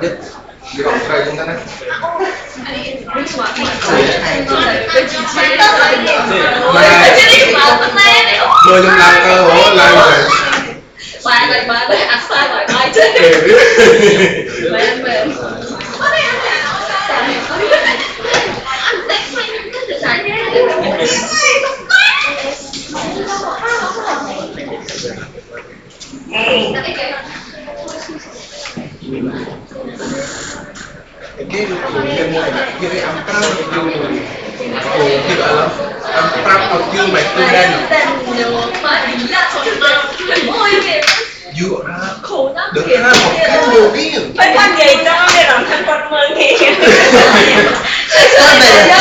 nhất đi vòng cây chúng ta đấy mười lăm năm cơ hổ lại rồi bạn ăn sai rồi ai chứ cái cái âm cao thì gọi là âm cao ở dương mạch tương đen dựa ra được ra một cái mùa kia phải quan gì đó để làm thành con mơ gì con về ta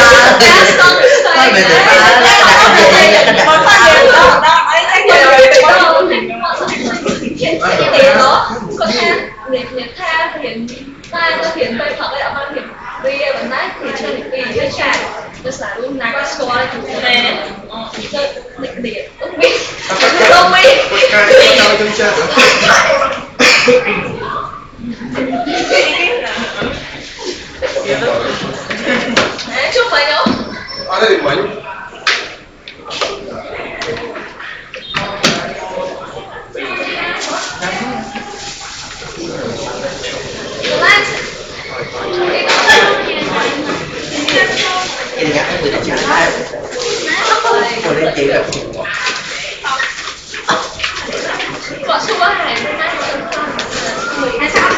con quan gì đó ấy cái người có hiện tha hiện ta hiện về thật đấy mà hiện vì vấn đề thì cho những cái đứa trẻ nó sẽ luôn nãy cái số này chúng này định điểm không biết chúc mày đâu ở đây mấy em nhắc người ta trả lại của đây chị là có số này hay sao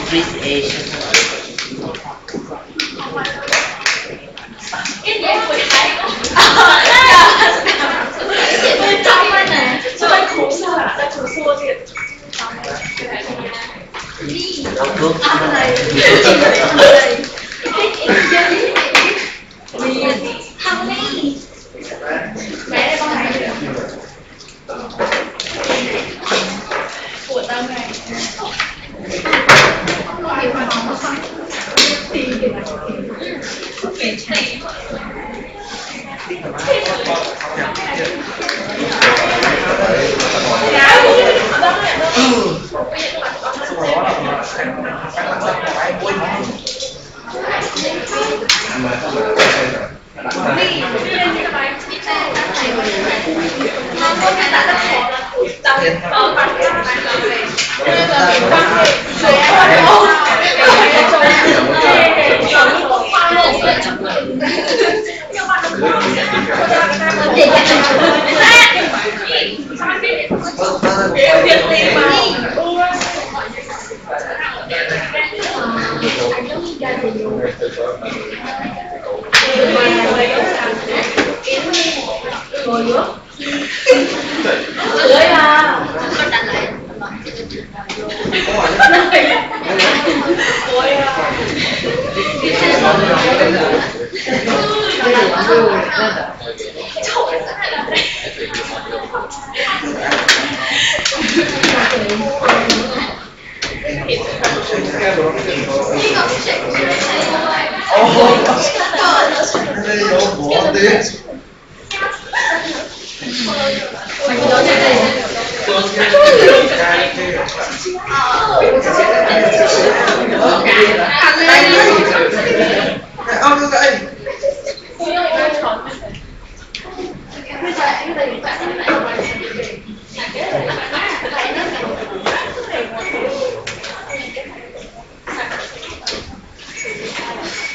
depreciation cái gì em thấy trong đây nè cho anh khổ sao ta khổ xua thiệt ăn này thằng này mẹ đây con này của tao này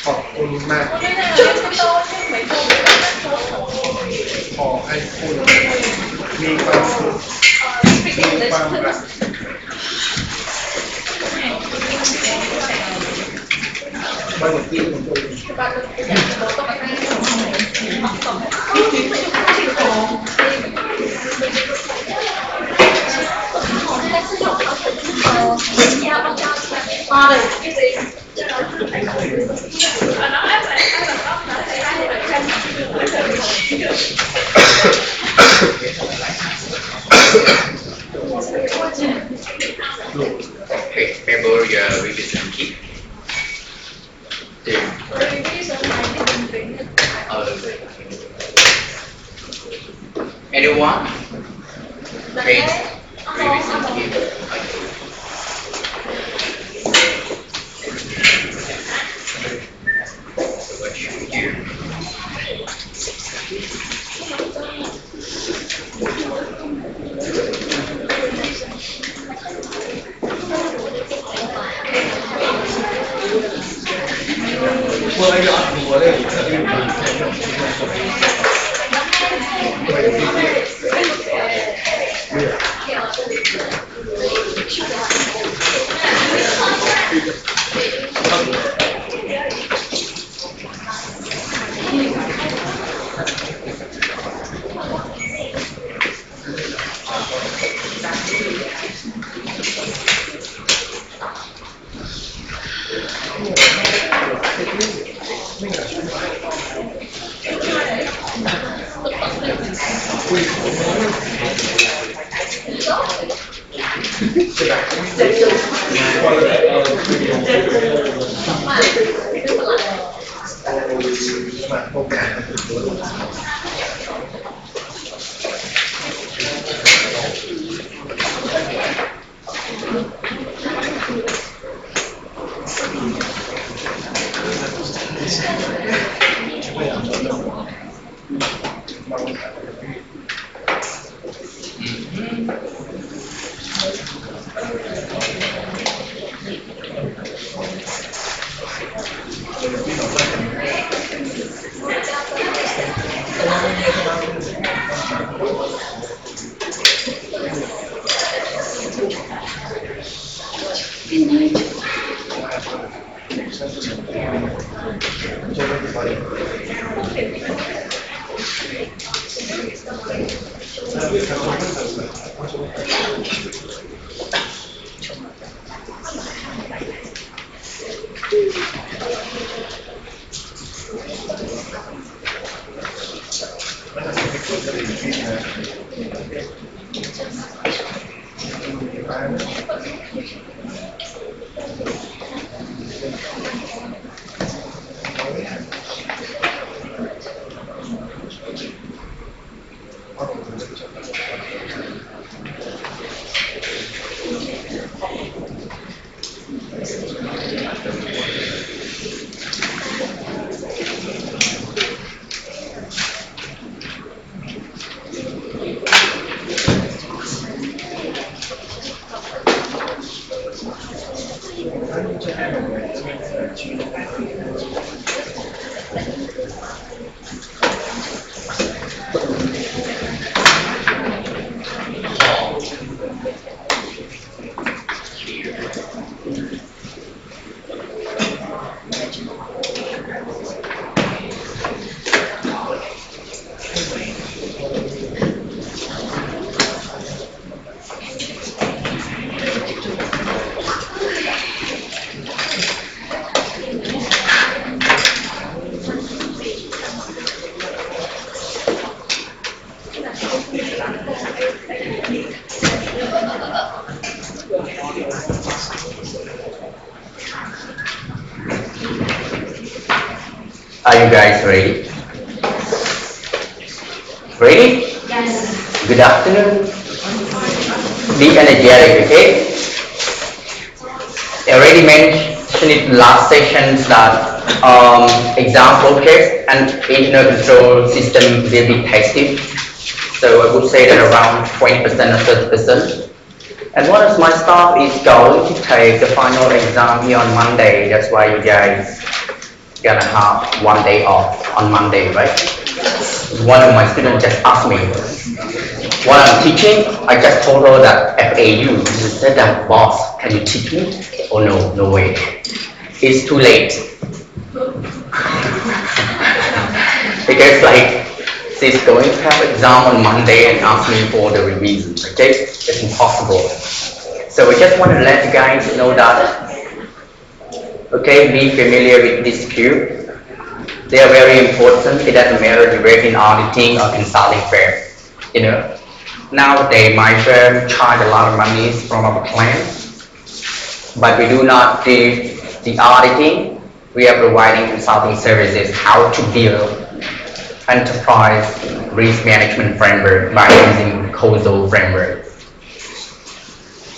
ขอบคุณมากขอให้คุณมีความสุขมีความรักไปหมดที่ของตัวเอง cái gì nó em là tóc là hai là chân Okay, remember your revision kit. Anyone? Okay, revision kit. So what should we do? Vừa anh dọn vừa lên. Are you guys ready? Ready? yes Good afternoon. Be energetic, okay? I already mentioned in last sessions that example case and internal control system will be tested. So I would say that around 20% or 30%. And one of my staff is going to take the final exam here on Monday. That's why you guys gonna have 1 day off on Monday, right? One of my students just asked me, while I'm teaching, I just told her that FAU. She said that, boss, can you teach me? Oh no, no way. It's too late. Because like, she's going to have exam on Monday and ask me for the revision, okay? It's impossible. So I just want to let you guys know that Okay, be familiar with this cube. They are very important. It doesn't matter you work in auditing or consulting firm. You know, nowadays my firm charge a lot of money from our clients, but we do not do the auditing. We are providing consulting services how to build enterprise risk management framework by using causal framework.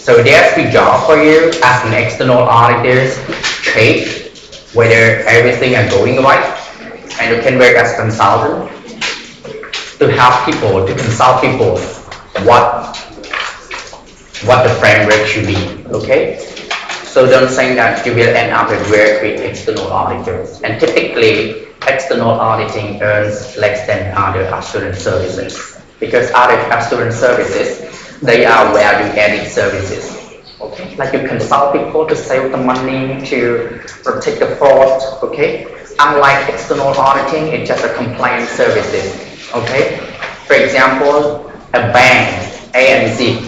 So there's the job for you as an external auditor, check whether everything is going right, and you can work as a consultant to help people, to consult people what the framework should be, okay? So don't think that you will end up with work with external auditors. And typically, external auditing earns less than other assurance services because other assurance services, they are value-added services. Okay, like you consult people to save the money, to protect the fraud. Okay, unlike external auditing, it's just a compliance services. Okay, for example, a bank A and Z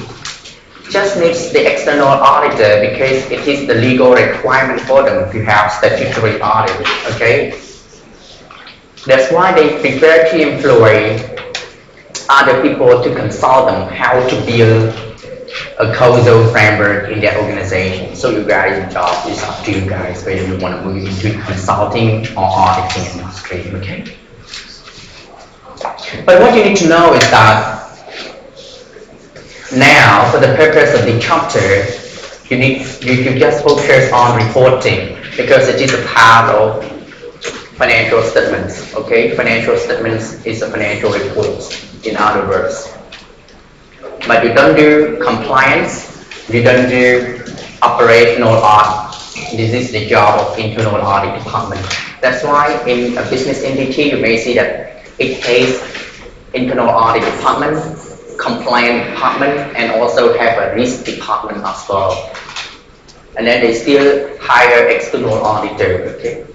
just needs the external auditor because it is the legal requirement for them to have statutory audit. Okay, that's why they prefer to employ other people to consult them how to build a causal framework in their organization. So you guys' job is up to you guys whether you want to move into consulting or auditing industry. Okay. But what you need to know is that now, for the purpose of the chapter, you just focus on reporting because it is a part of financial statements. Okay, financial statements is a financial report, in other words. But you don't do compliance, you don't do operational audit. This is the job of internal audit department. That's why in a business entity you may see that it has internal audit department, compliance department, and also have a risk department as well. And then they still hire external auditor. Okay.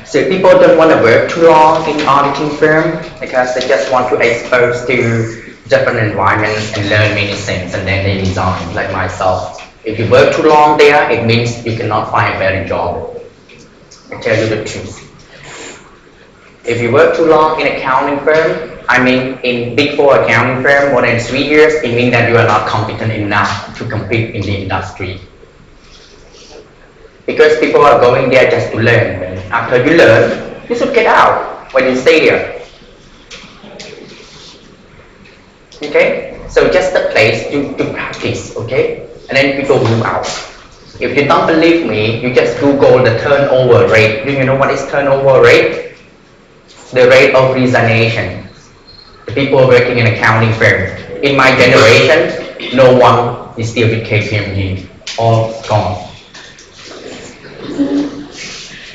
So people don't want to work too long in auditing firm because they just want to expose to different environments and learn many things, and then they resign. Like myself, if you work too long there, it means you cannot find a better job. I tell you the truth. If you work too long in accounting firm, I mean in big four accounting firm, more than 3 years, it means that you are not competent enough to compete in the industry. Because people are going there just to learn. After you learn, you should get out when you stay there. Okay? So just a place to practice, okay? And then people move out. If you don't believe me, you just Google the turnover rate. Do you know what is turnover rate? The rate of resignation. The people working in accounting firm. In my generation, no one is still with KPMG. All gone.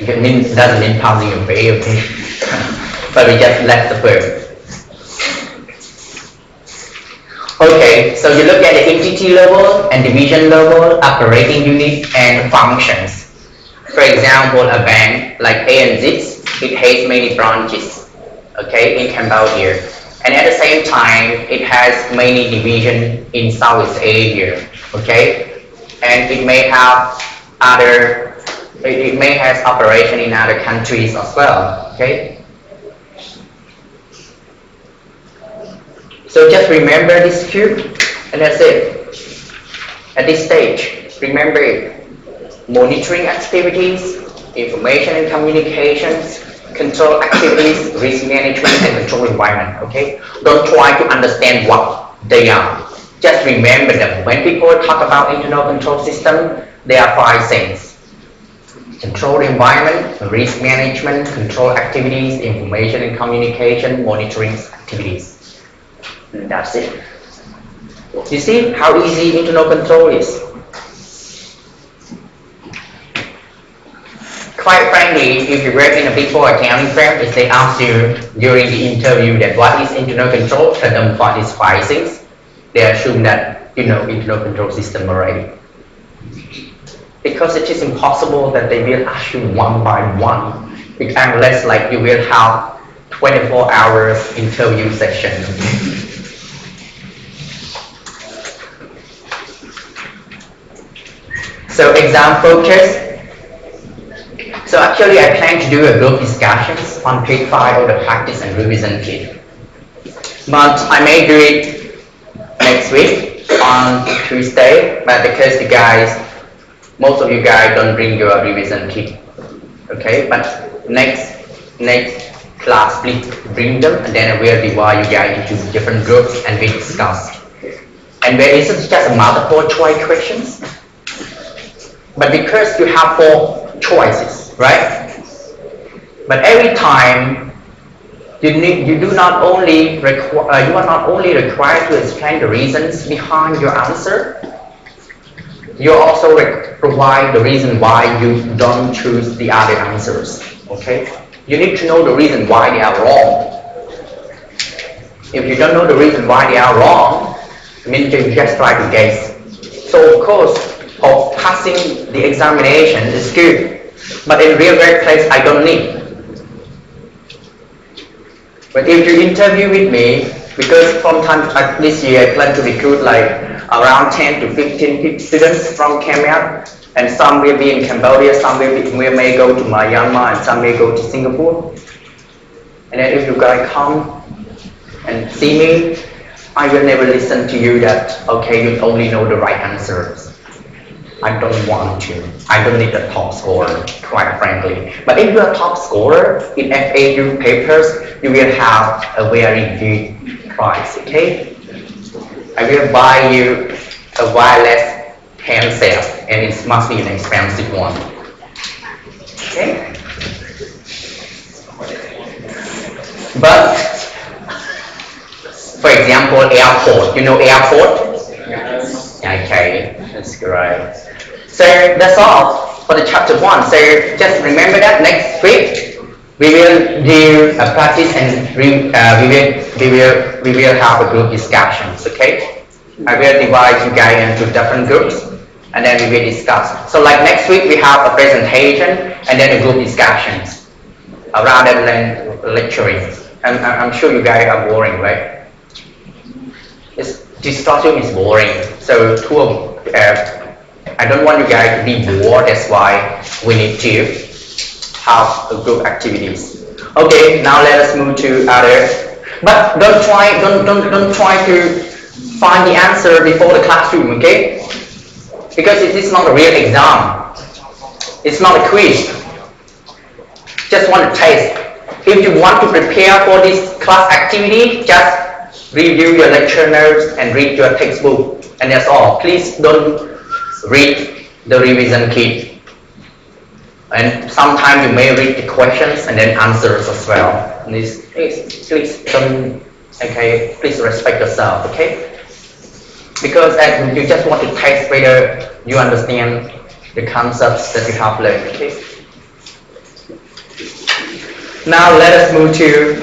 It doesn't mean passing away, okay? But we just left the firm. Okay, so you look at the entity level and division level, operating unit and functions. For example, a bank like A and Z, it has many branches, okay, in Cambodia. And at the same time, it has many divisions in Southeast Asia, okay? And it may have operation in other countries as well, okay? So just remember this cube, and that's it. At this stage, remember it. Monitoring activities, information and communications, control activities, risk management, and control environment, okay? Don't try to understand what they are. Just remember them. When people talk about internal control system, there are 5 things. Control environment, risk management, control activities, information and communication, monitoring activities. And that's it. You see how easy internal control is? Quite frankly, if you work in a big four accounting firm, if they ask you during the interview that what is internal control, tell them what is 5 things, they assume that you know internal control system already. Because it is impossible that they will ask you one by one, unless like you will have 24 hours interview session. So exam focus. So actually I plan to do a group discussions on page 5 of the practice and revision kit. But I may do it next week on Tuesday, but because most of you guys don't bring your revision kit. Okay, but next class please bring them, and then I will divide you guys into different groups and we discuss. And where this is just a multiple choice questions, but because you have 4 choices, right? But every time you are not only required to explain the reasons behind your answer, you also provide the reason why you don't choose the other answers. Okay, you need to know the reason why they are wrong. If you don't know the reason why they are wrong, it means you just try to guess. So of course, of passing the examination is good, but in real workplace I don't need. But if you interview with me, because from time this year I plan to recruit like around 10 to 15 students from Camera, and some will be in Cambodia, some may go to Myanmar, and some may go to Singapore. And then if you guys come and see me, I will never listen to you that, okay, you only know the right answers. I don't want to. I don't need a top scorer, quite frankly. But if you're a top scorer in FAU papers, you will have a very good price, okay? I will buy you a wireless handset, and it must be an expensive one. Okay? But, for example, airport. You know airport? Okay, that's great. So that's all for the chapter 1. So just remember that next week we will do a practice and we will have a group discussions. Okay, I will divide you guys into different groups and then we will discuss. So like next week we have a presentation and then a group discussions rather than lecturing. And I'm sure you guys are boring, right? This classroom is boring. So I don't want you guys to be bored. That's why we need to have a group activities. Okay, now let us move to other. But don't try to find the answer before the classroom, okay? Because it is not a real exam. It's not a quiz. Just want to test. If you want to prepare for this class activity, just review your lecture notes and read your textbook, and that's all. Please don't read the revision kit. And sometimes you may read the questions and then answers as well. Please don't. Okay, please respect yourself. Okay, because you just want to test whether you understand the concepts that you have learned. Okay. Now let us move to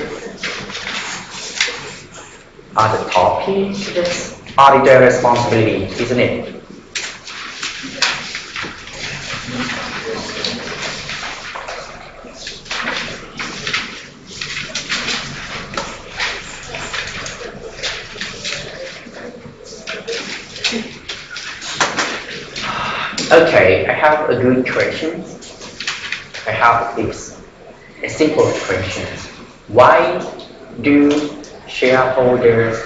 other topic. This auditor responsibility, isn't it? Okay, I have a good question. I have this. A simple question. Why do shareholders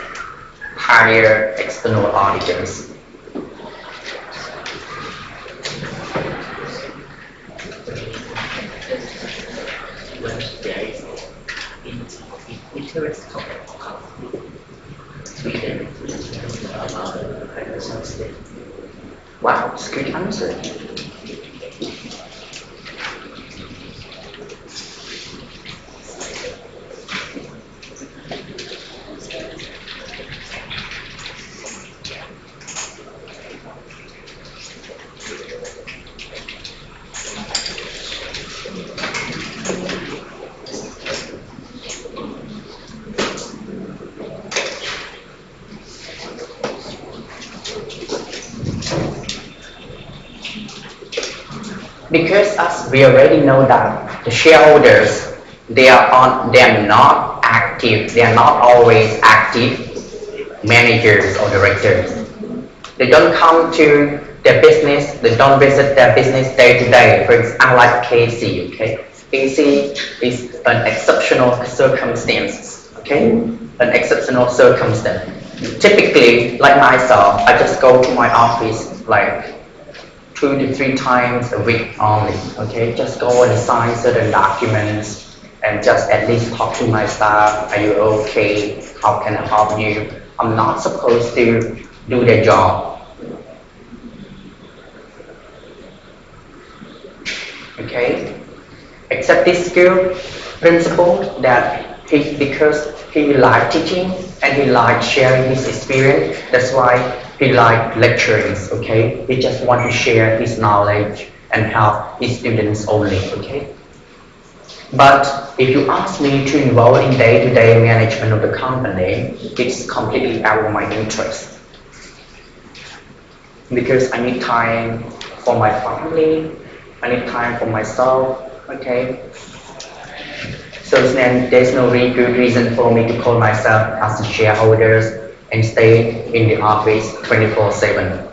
hire external auditors? Wow, it's a good answer. Because as we already know that the shareholders, they are not active, they are not always active managers or directors. They don't come to their business, they don't visit their business day to day. For example, I like KC, okay? KC is an exceptional circumstance, okay? An exceptional circumstance. Typically, like myself, I just go to my office like 2 to 3 times a week only, okay? Just go and sign certain documents and just at least talk to my staff. Are you okay? How can I help you? I'm not supposed to do their job. Okay? Accept this skill principle that because he liked teaching and he liked sharing his experience. That's why he liked lecturing. Okay? He just want to share his knowledge and help his students only. Okay? But if you ask me to involve in day-to-day management of the company, it's completely out of my interest. Because I need time for my family, I need time for myself, okay? So then there's no really good reason for me to call myself as a shareholders and stay in the office 24/7.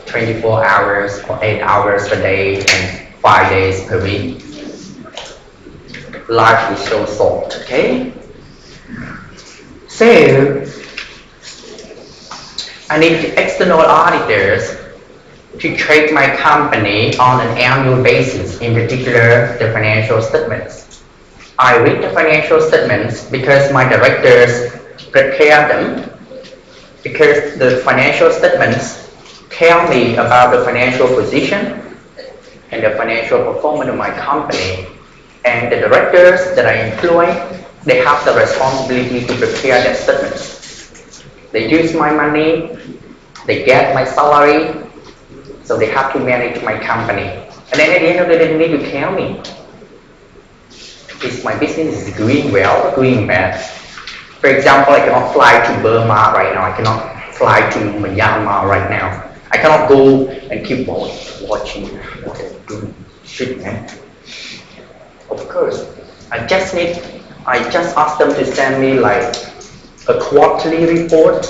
24 hours or 8 hours per day and 5 days per week. Life is so short, okay? So, I need the external auditors to check my company on an annual basis, in particular the financial statements. I read the financial statements because my directors prepare them, because the financial statements tell me about the financial position and the financial performance of my company. And the directors that I employ, they have the responsibility to prepare their statements. They use my money, they get my salary, so they have to manage my company. And then at the end of the day, they need to tell me, is my business is going well or going bad? For example, I cannot fly to Burma right now, I cannot fly to Myanmar right now. I cannot go and keep watching what they're doing. Shit, man. Of course, I just ask them to send me like a quarterly report,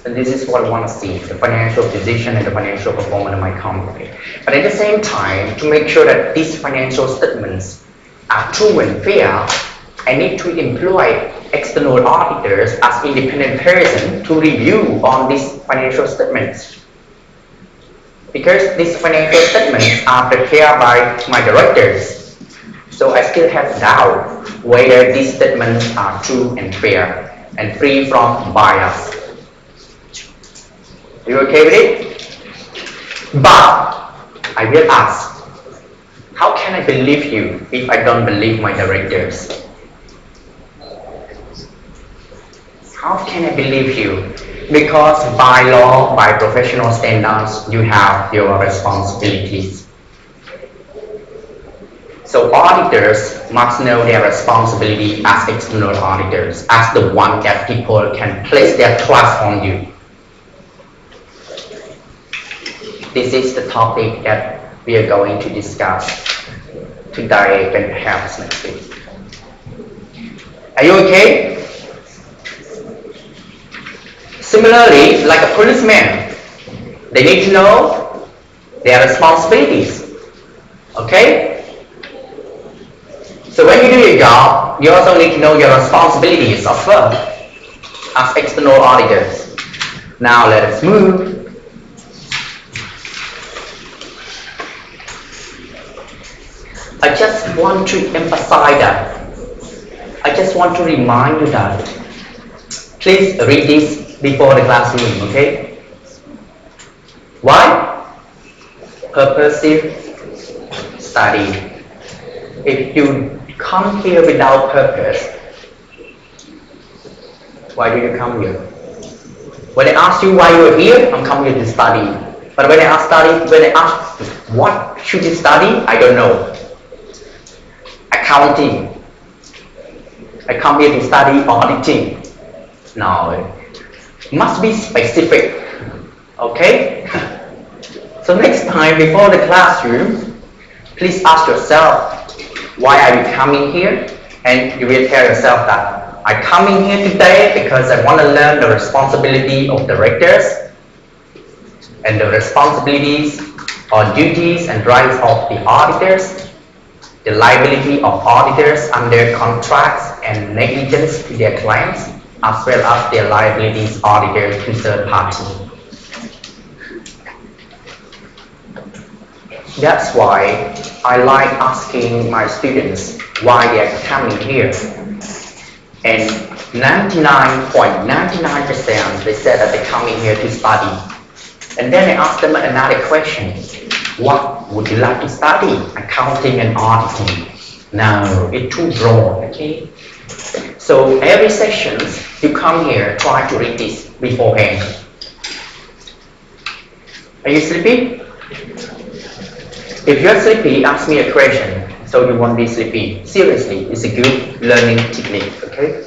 and this is what I want to see, the financial position and the financial performance of my company. But at the same time, to make sure that these financial statements are true and fair, I need to employ external auditors as independent person to review on these financial statements. Because these financial statements are prepared by my directors, so I still have doubt whether these statements are true and fair and free from bias. Are you okay with it? But I will ask, how can I believe you if I don't believe my directors? How can I believe you? Because by law, by professional standards, you have your responsibilities. So auditors must know their responsibility as external auditors, as the one that people can place their trust on you. This is the topic that we are going to discuss today and perhaps next week. Are you okay? Similarly, like a policeman, they need to know their responsibilities. Okay? So when you do your job, you also need to know your responsibilities as well as external auditors. Now let us move. I just want to emphasize that. I just want to remind you that. Please read this before the classroom, okay? Why? Purposive study. If you come here without purpose, why do you come here? When I ask you why you're here, I'm coming here to study. But when I ask what should you study, I don't know. Accounting. I come here to study auditing. No, it must be specific. Okay? So next time before the classroom, please ask yourself, why are you coming here? And you will tell yourself that I'm coming here today because I want to learn the responsibility of directors. and the responsibilities or duties and rights of the auditors, the liability of auditors under contracts and negligence to their clients, as well as their liabilities auditors to third parties. That's why I like asking my students why they are coming here. And 99.99% they said that they're coming here to study. And then I ask them another question. What would you like to study? Accounting and auditing. No, it's too broad, okay? So every session you come here, try to read this beforehand. Are you sleepy? If you're sleepy, ask me a question. So you won't be sleepy. Seriously, it's a good learning technique, okay?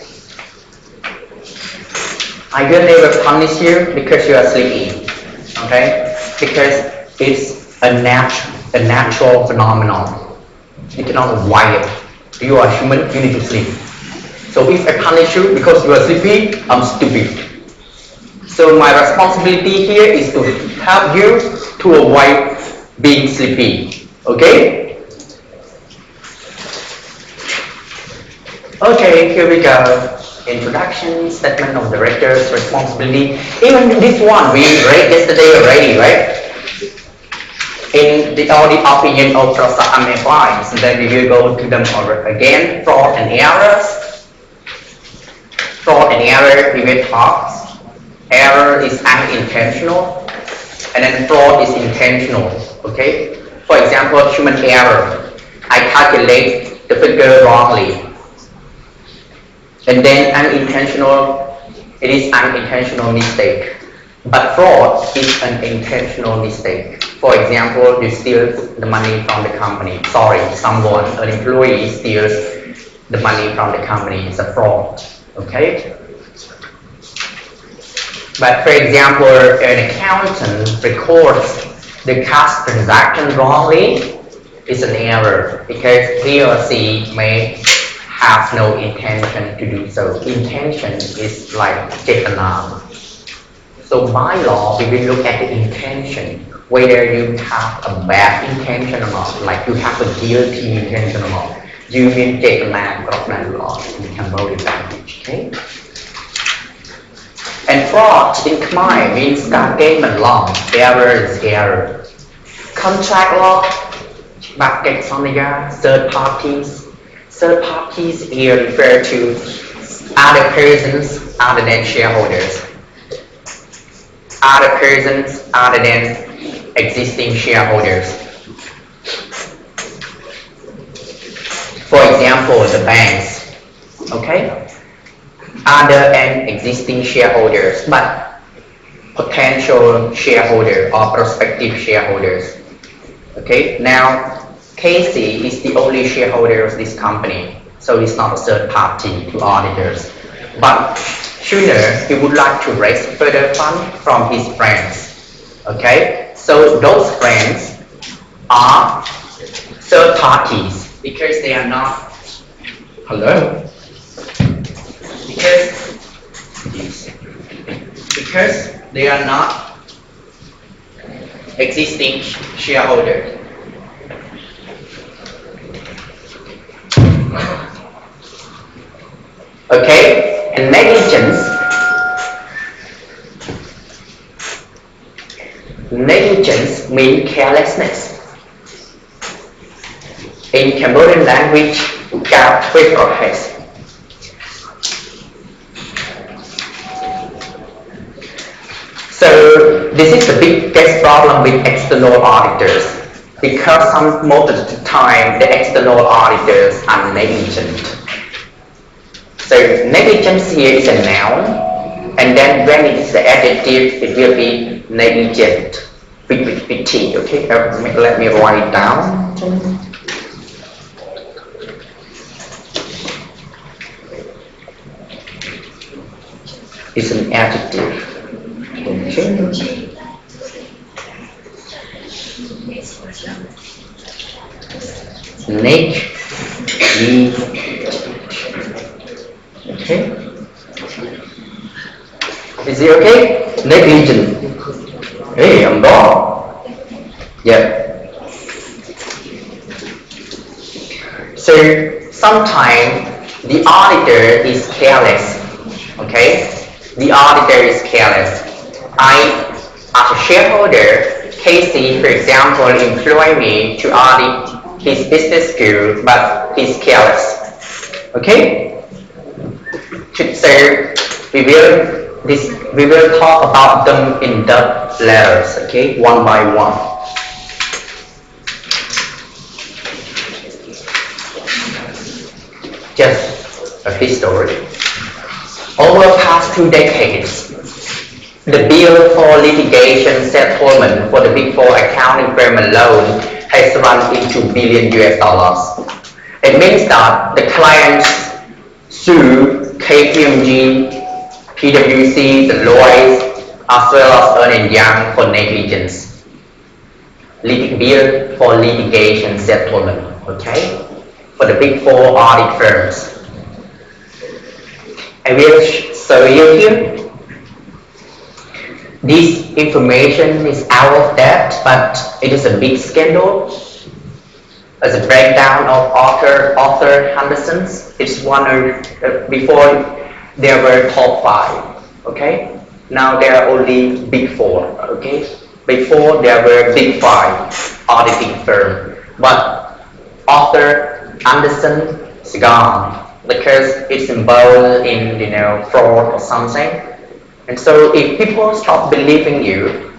I will never punish you because you are sleepy, okay? Because it's a natural phenomenon. You cannot wire it. You are human, you need to sleep. So if I punish you because you are sleepy, I'm stupid. So my responsibility here is to help you to avoid being sleepy. Okay? Okay, here we go. Introduction, statement of director's responsibility. Even this one we read yesterday already, right? In the audit opinion of Prasad and Fines, then we will go to them again. Fraud and errors. Fraud and error we will talk. Error is unintentional, and then fraud is intentional. Okay. For example, human error. I calculate the figure wrongly, and then unintentional. It is unintentional mistake. But fraud is an intentional mistake. For example, you steal the money from the company. Sorry, someone, an employee steals the money from the company. It's a fraud. Okay? But for example, an accountant records the cash transaction wrongly. It's an error because he or she may have no intention to do so. Intention is like Jetana. So by law, we will look at the intention, whether you have a bad intention or not, like you have a guilty intention or not. You will take a man of that law in Cambodian language, okay? And fraud in Khmer means Kahneman law. Error is error. Contract law, bucket sonia, third parties. Third parties here refer to other persons other than shareholders. Other persons other than existing shareholders. For example, the banks, okay? Other and existing shareholders, but potential shareholder or prospective shareholders. Okay, now Casey is the only shareholder of this company, so he's not a third party to auditors. But sooner he would like to raise further funds from his friends. Okay, so those friends are third parties because they are not. Hello. Because they are not existing shareholders. Okay, and negligence. Negligence means carelessness. In Cambodian language, gặp với process. So this is the biggest problem with external auditors because most of the time the external auditors are negligent. So negligence here is a noun, and then when it is the adjective, it will be negligent with T. Okay, let me write it down. It's an adjective. Okay. Negligent. Okay. Is it okay? Negligent. Hey, I'm gone. Yep. So sometimes the auditor is careless. Okay? The auditor is careless. As a shareholder, Casey, for example, employ me to audit his business skill, but he's careless. Okay? So we will talk about them in depth letters, okay, one by one. Just a history. Over the past 2 decades, the bill for litigation settlement for the Big Four accounting firm alone has run into billion US dollars. It means that the clients sue KPMG, PwC, Deloitte, as well as Ernst & Young for negligence. Bill for litigation settlement, okay? For the Big Four audit firms. I will show you here. This information is out of depth, but it is a big scandal. As a breakdown of Arthur Henderson's, it's one of before there were top 5, okay? Now there are only Big 4, okay? Before there were Big 5 auditing firm, but Arthur Anderson is gone because it's involved in fraud or something. And so if people stop believing you,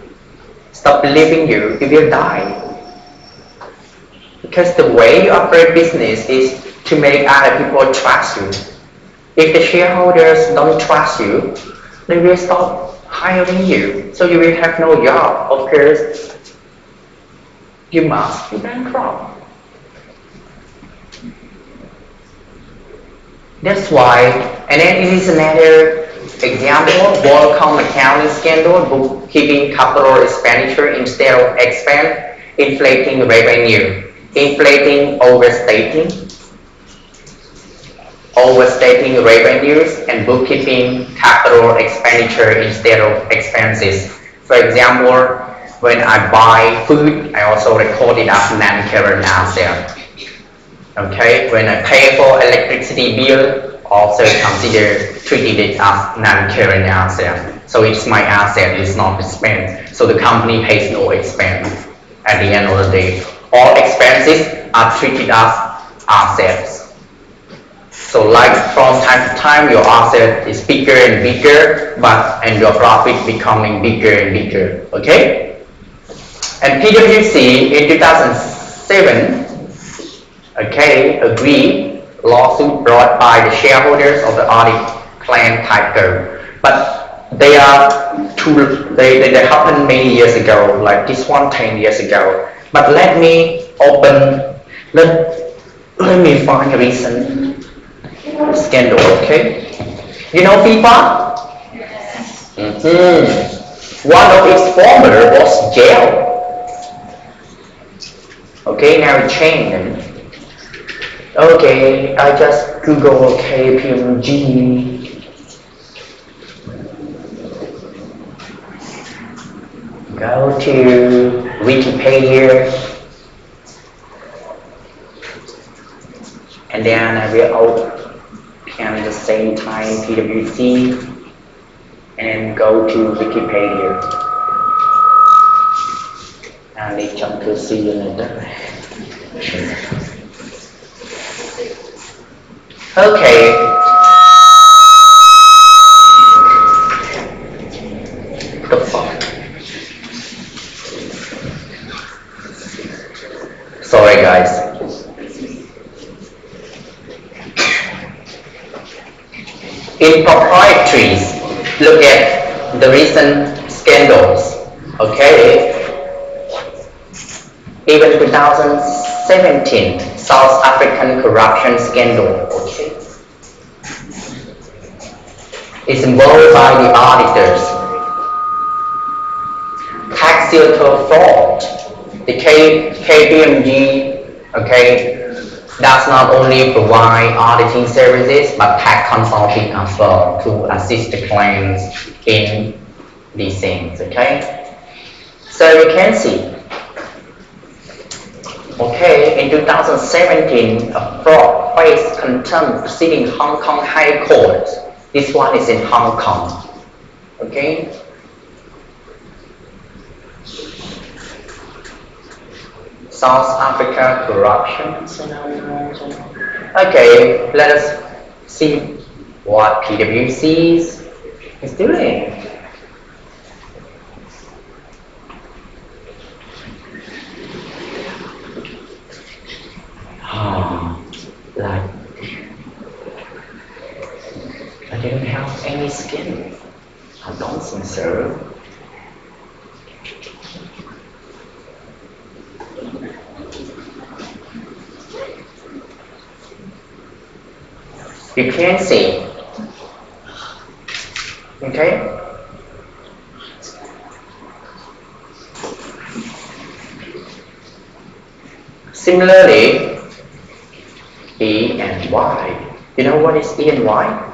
you will die. Because the way you operate business is to make other people trust you. If the shareholders don't trust you, they will stop hiring you. So you will have no job. Of course, you must be bankrupt. That's why, and then it is another example, WorldCom accounting scandal, bookkeeping capital expenditure instead of expense, inflating revenue. Inflating, overstating revenues and bookkeeping capital expenditure instead of expenses. For example, when I buy food, I also record it as non-current asset. Okay, when I pay for electricity bill, also treated it as non-current asset. So it's my asset, it's not expense. So the company pays no expense at the end of the day. All expenses are treated as assets. So like from time to time your asset is bigger and bigger, and your profit becoming bigger and bigger. Okay? And PwC in 2007, okay, agreed lawsuit brought by the shareholders of the audit plan Tiger. But they happened many years ago, like this one 10 years ago. But let me find a recent scandal, okay? You know FIFA? Yes. One of its former was jailed. Okay, now it changed. Okay, I just Google KPMG. Go to Wikipedia, and then I will open at the same time PwC, and go to Wikipedia. I need to see another. Okay. The fuck? Sorry guys. In proprietaries, look at the recent scandals. Okay. Even 2017 South African corruption scandal. Okay. Is involved by the auditors. Tax filter fraud. The KPMG, okay, does not only provide auditing services but tax consulting as well to assist the clients in these things, okay? So you can see, okay, in 2017, a fraud faced contempt proceeding Hong Kong High Court. This one is in Hong Kong, okay. South Africa corruption scenario. Okay, let us see what PwC is doing. Like, I didn't have any skin. I don't think so. You can see, okay? Similarly, E and Y. You know what is E and Y?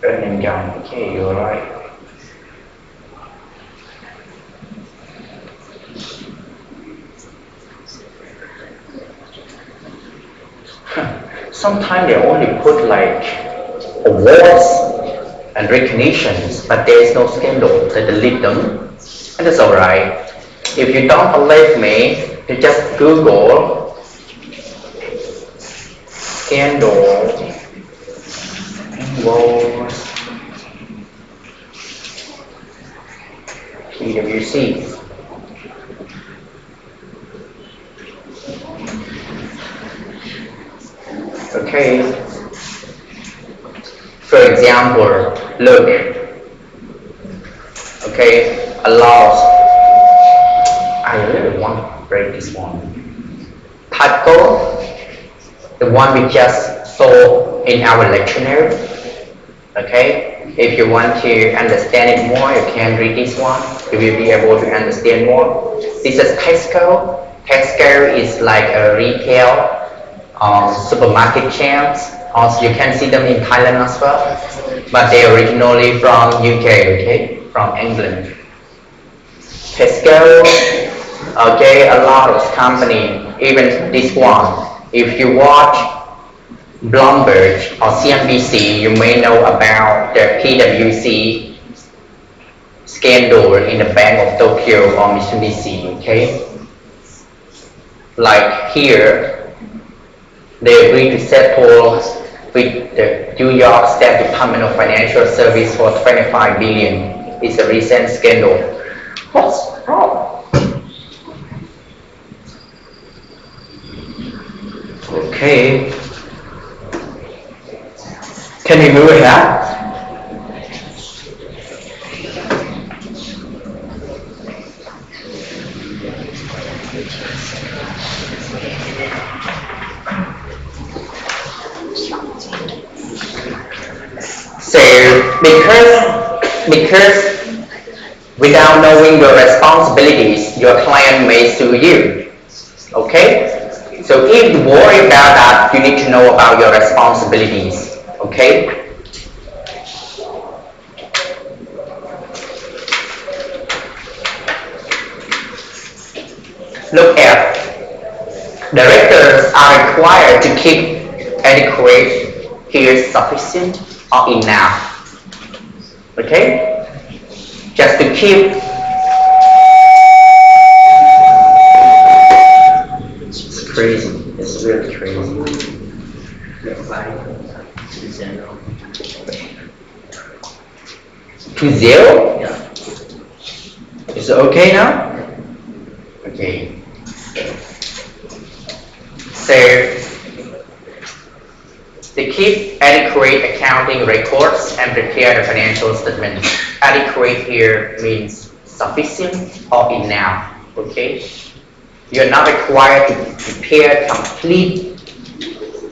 Earn and gun. Okay, you're right. Sometimes they only put like awards and recognitions, but there is no scandal. They delete them, and that's alright. If you don't believe me, you just Google scandal awards PwC. Okay. For example, look. Okay, a loss. I really want to break this one. Typo, the one we just saw in our lectionary. Okay, if you want to understand it more, you can read this one. You will be able to understand more. This is Tesco. Tesco is like a retail supermarket chains. Also, you can see them in Thailand as well, but they are originally from UK, okay, from England. Tesco, okay, a lot of company, even this one. If you watch Bloomberg or CNBC, you may know about the PwC scandal in the Bank of Tokyo or Mitsubishi, okay? Like here, they agreed to settle with the New York State Department of Financial Service for 25 billion. It's a recent scandal. What's wrong? Okay. Can we move ahead? So because without knowing your responsibilities, your client may sue you. Okay? So if you worry about that, you need to know about your responsibilities. Okay? Look at directors are required to keep adequate, here sufficient or enough. Okay? Just to keep it's crazy. It's really crazy. To zero? Yeah. Is it okay now? Okay. So they keep adequate accounting records and prepare the financial statement. Adequate here means sufficient or enough. Okay? You're not required to prepare complete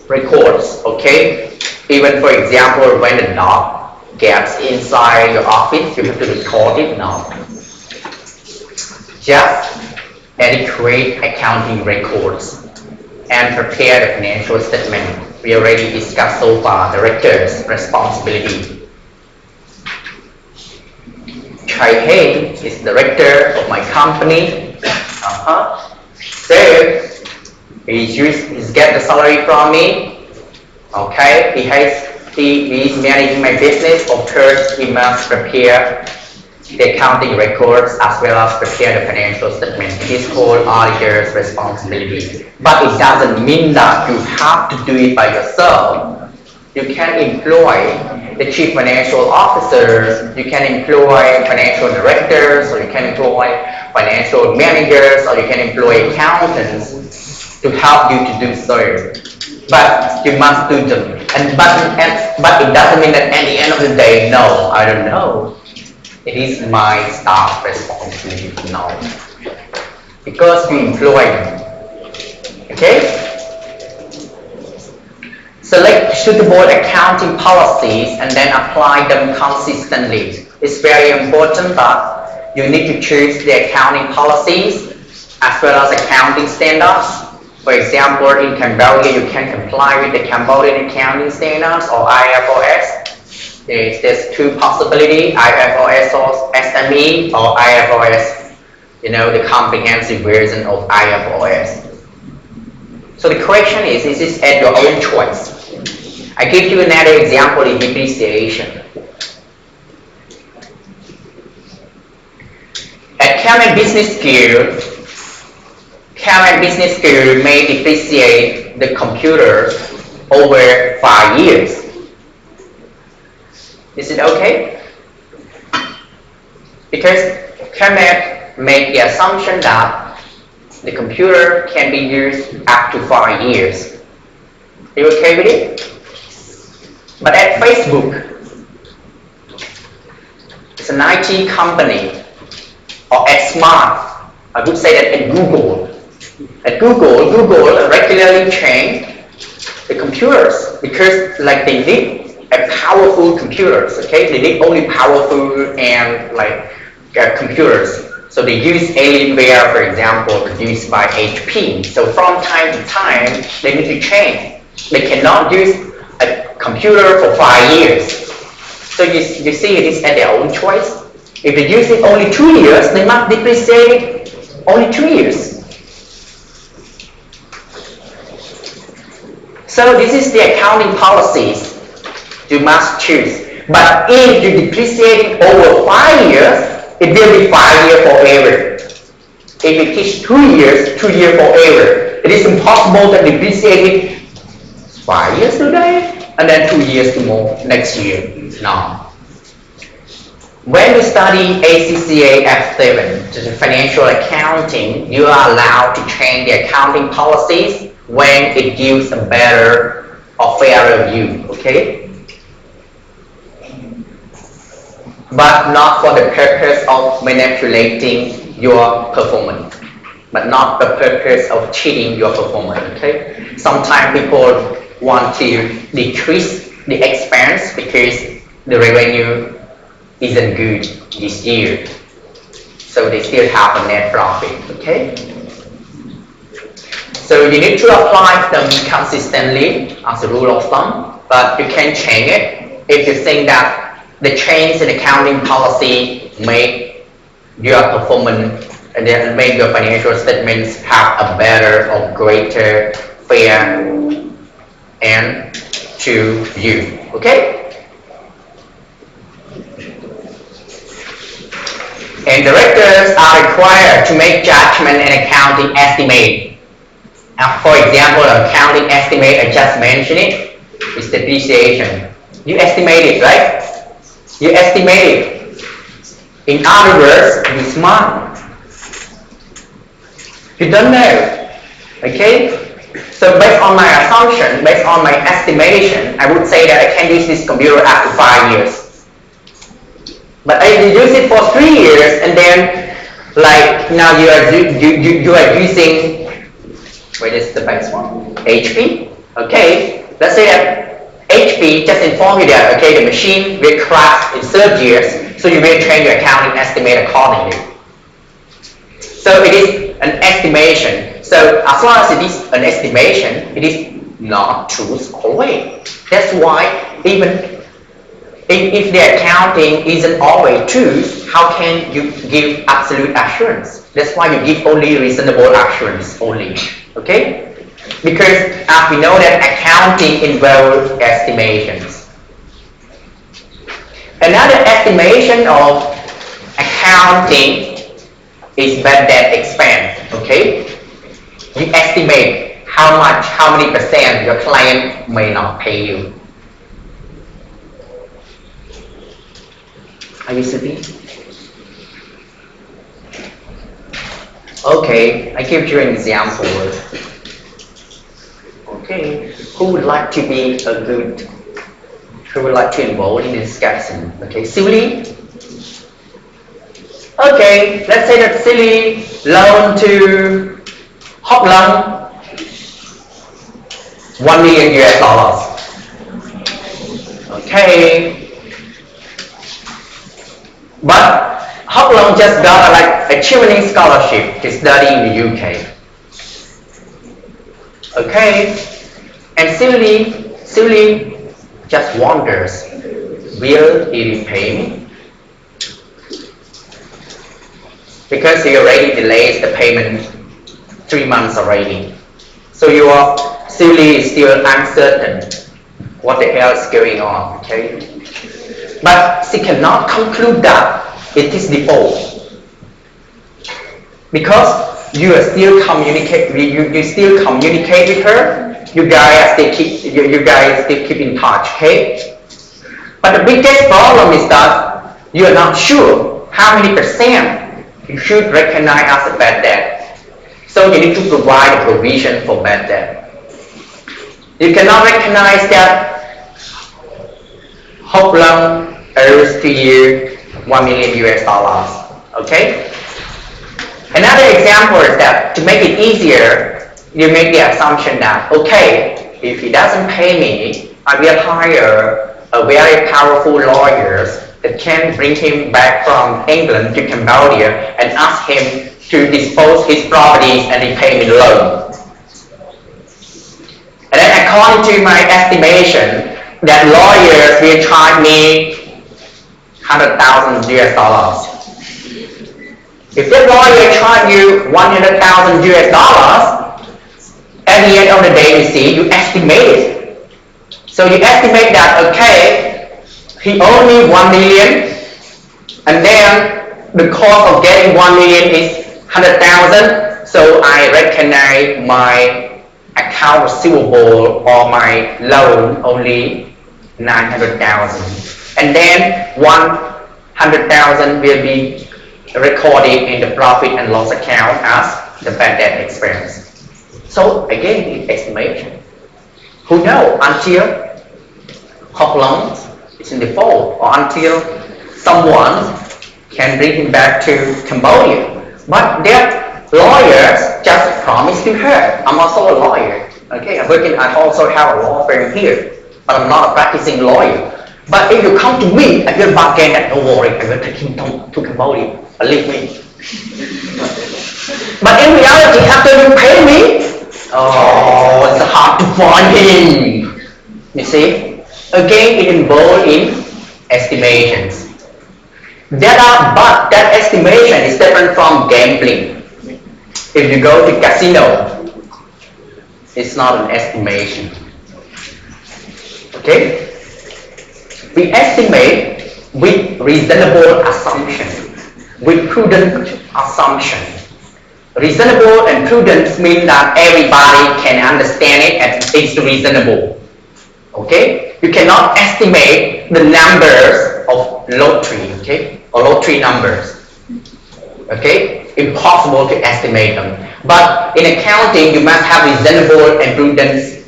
records. Okay? Even for example, when the dog gets inside your office, you have to record it now. Just adequate accounting records and prepare the financial statement. We already discussed so far director's responsibility. try, hey, he's director of my company. So he's get the salary from me. Okay, he is managing my business. Of course, he must prepare the accounting records as well as prepare the financial statement. It is called auditor's responsibility. But it doesn't mean that you have to do it by yourself. You can employ the chief financial officers, you can employ financial directors, or you can employ financial managers, or you can employ accountants to help you to do so. But you must do them. But it doesn't mean that at the end of the day, no, I don't know. It is my staff responsibility to know. Because you employ them. Okay? Select suitable accounting policies and then apply them consistently. It's very important that you need to choose the accounting policies as well as accounting standards. For example, in Cambodia, you can comply with the Cambodian accounting standards or IFRS. There's two possibilities, IFRS or SME or IFRS, the comprehensive version of IFRS. So the question is this at your own choice? I give you another example in depreciation. At Camera Business School may depreciate the computer over 5 years. Is it okay? Because Camera made the assumption that the computer can be used up to 5 years. Are you okay with it? But at Facebook, it's an IT company, or at Smart, I would say that at Google. At Google regularly change the computers because they need powerful computers, okay? They need only powerful and computers. So they use Alienware, for example, produced by HP. So from time to time, they need to change. They cannot use a computer for 5 years. So you see it is at their own choice. If they use it only 2 years, they must depreciate it only 2 years. So this is the accounting policies you must choose. But if you depreciate it over 5 years, it will be 5 years forever. If it is 2 years, 2 years forever. It is impossible to depreciate it 5 years today and then 2 years tomorrow next year. No. When you study ACCA F7, the financial accounting, you are allowed to change the accounting policies when it gives a better or fairer view, okay? But not for the purpose of manipulating your performance, but not the purpose of cheating your performance, okay? Sometimes people want to decrease the expense because the revenue isn't good this year, so they still have a net profit, okay? So you need to apply them consistently as a rule of thumb, but you can change it if you think that the change in accounting policy make your performance and then make your financial statements have a better or greater fair end to you, okay? And directors are required to make judgment and accounting estimate. For example, accounting estimate, I just mentioned it, is depreciation. You estimate it, right? You estimate it. In other words, you're smart. You don't know, okay? So based on my assumption, based on my estimation, I would say that I can use this computer up to 5 years. But if you use it for 3 years and then now you are using, where is the best one? HP. Okay, let's say that HP just inform you that the machine will crash in 3 years, so you will change your accounting estimate accordingly. So it is an estimation. So as long as it is an estimation, it is not truth always. That's why even if the accounting isn't always true, how can you give absolute assurance? That's why you give only reasonable assurance only. Okay? Because as we know that accounting involves estimations. Another estimation of accounting is bad debt expense. Okay? You estimate how many percent your client may not pay you. Are you sleeping? Okay, I give you an example. Okay, who would like to be a good, who would like to enroll in this discussion? Okay, Silly? Okay, let's say that Silly loan to Hop Long $1 million US. Okay, but Hop Long just got a tuition scholarship to study in the UK. Okay, and Silly just wonders, will he repay me? Because he already delays the payment 3 months already. So Silly is still uncertain what the hell is going on. Okay, but she cannot conclude that it is default because you still communicate with her. You guys still keep in touch. Okay, but the biggest problem is that you are not sure how many percent you should recognize as a bad debt. So you need to provide a provision for bad debt. You cannot recognize that Hop Long owes to you $1 million US. Okay? Another example is that to make it easier, you make the assumption that, okay, if he doesn't pay me, I will hire a very powerful lawyer that can bring him back from England to Cambodia and ask him to dispose his properties and repay me the loan. And then according to my estimation, that lawyers will charge me $100,000 US. If that lawyer charge you $100,000 US, at the end of the day, you see, you estimate it. So you estimate that, okay, he owed me $1 million, and then the cost of getting $1 million is $100,000. So I recognize my account receivable or my loan only $900,000, and then $100,000 will be recorded in the profit and loss account as the bad debt expense. So again, the estimation. Who knows until Hop Long is in default or until someone can bring him back to Cambodia. But that lawyers just promised to her. I'm also a lawyer. Okay, I also have a law firm here, but I'm not a practicing lawyer. But if you come to me, I will bargain that, don't worry, I will take him to Cambodia. Believe me. But in reality, after you pay me, it's hard to find him. You see? Again, it involves in estimations. But that estimation is different from gambling. If you go to casino, it's not an estimation. Okay? We estimate with reasonable assumption, with prudent assumption. Reasonable and prudent mean that everybody can understand it and it's reasonable. Okay? You cannot estimate the numbers of lottery, okay? Or lottery numbers. Okay? Impossible to estimate them. But in accounting, you must have reasonable and prudence.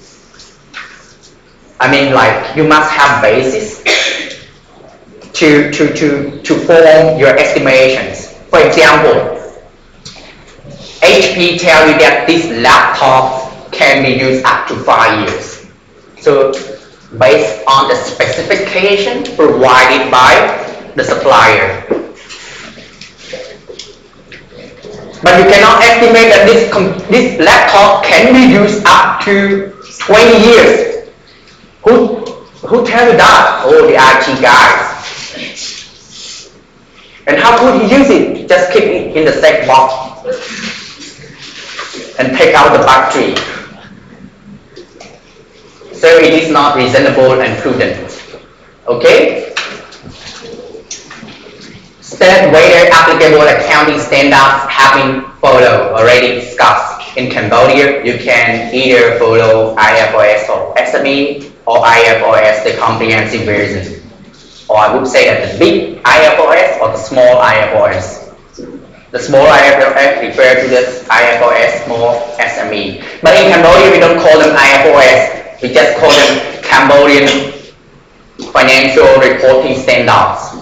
You must have basis to form your estimations. For example, HP tell you that this laptop can be used up to 5 years. So based on the specification provided by the supplier. But you cannot estimate that this laptop can be used up to 20 years. Who tell you that? Oh, the IT guys. And how could he use it? Just keep it in the safe box and take out the battery. So it is not reasonable and prudent. Okay? State whether applicable accounting standards have been followed already discussed. In Cambodia, you can either follow IFRS or SME or IFRS, the comprehensive version. Or I would say that the big IFRS or the small IFRS. The small IFRS refer to the IFRS small SME. But in Cambodia, we don't call them IFRS. We just call them Cambodian Financial Reporting Standards.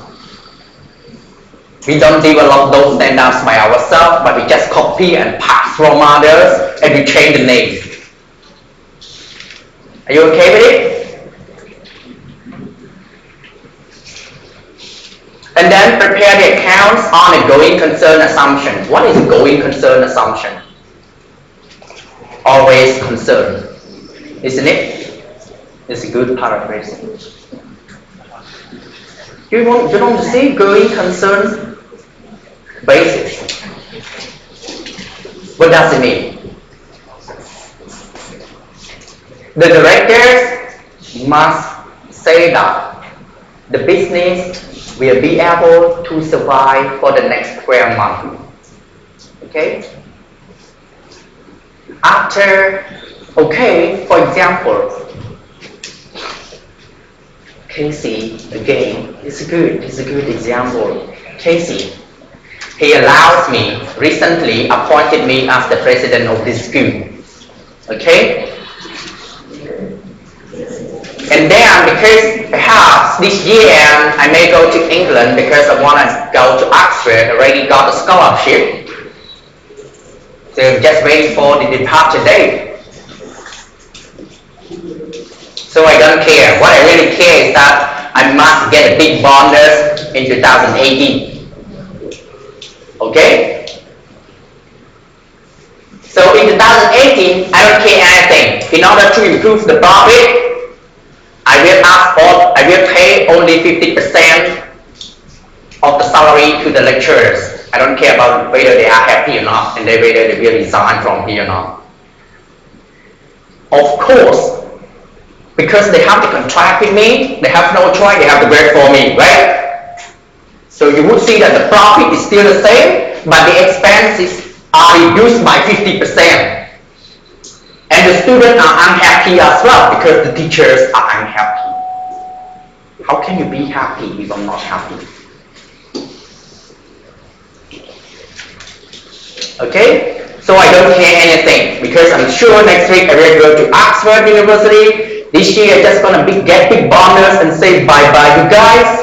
We don't develop those standards by ourselves, but we just copy and pass from others and we change the name. Are you okay with it? And then prepare the accounts on a going concern assumption. What is a going concern assumption? Always concern, isn't it? It's a good paraphrase. You don't see going concern basis. What does it mean? The directors must say that the business will be able to survive for the next 12 months. Okay? After, okay, for example, Casey, again, it's a good example. Casey, he recently appointed me as the president of this school. Okay? And then, because perhaps this year I may go to England because I want to go to Oxford, already got a scholarship. So I'm just waiting for the departure date. So I don't care. What I really care is that I must get a big bonus in 2018. Okay? So in 2018, I don't care anything. In order to improve the profit, I will pay only 50% of the salary to the lecturers. I don't care about whether they are happy or not, and whether they will resign from here or not. Of course, because they have the contract with me, they have no choice, they have to work for me, right? So you would see that the profit is still the same, but the expenses are reduced by 50%. And the students are unhappy as well because the teachers are unhappy. How can you be happy if I'm not happy? Okay? So I don't care anything because I'm sure next week I will go to Oxford University. This year I'm just gonna get big bonus and say bye-bye you guys.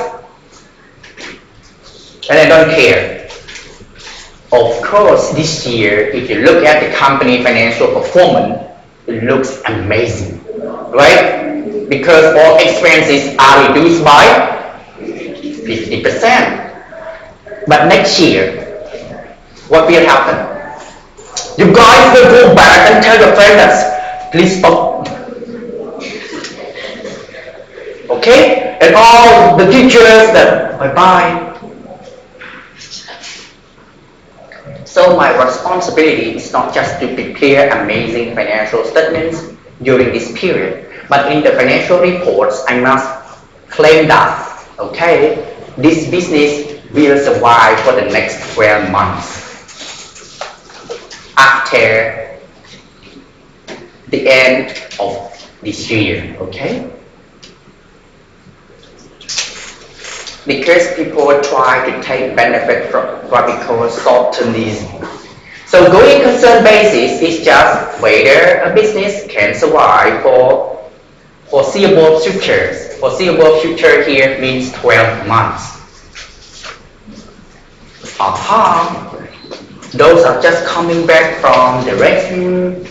And I don't care. Of course, this year, if you look at the company financial performance, it looks amazing, right? Because all expenses are reduced by 50%. But next year, what will happen? You guys will go back and tell your friends, please stop. Okay? And all the teachers that bye-bye. So my responsibility is not just to prepare amazing financial statements during this period, but in the financial reports, I must claim that, okay, this business will survive for the next 12 months after the end of this year, okay? Because people try to take benefit from what we call short-termism. So going concern basis is just whether a business can survive for foreseeable futures. Foreseeable future here means 12 months. Those are just coming back from the rescue.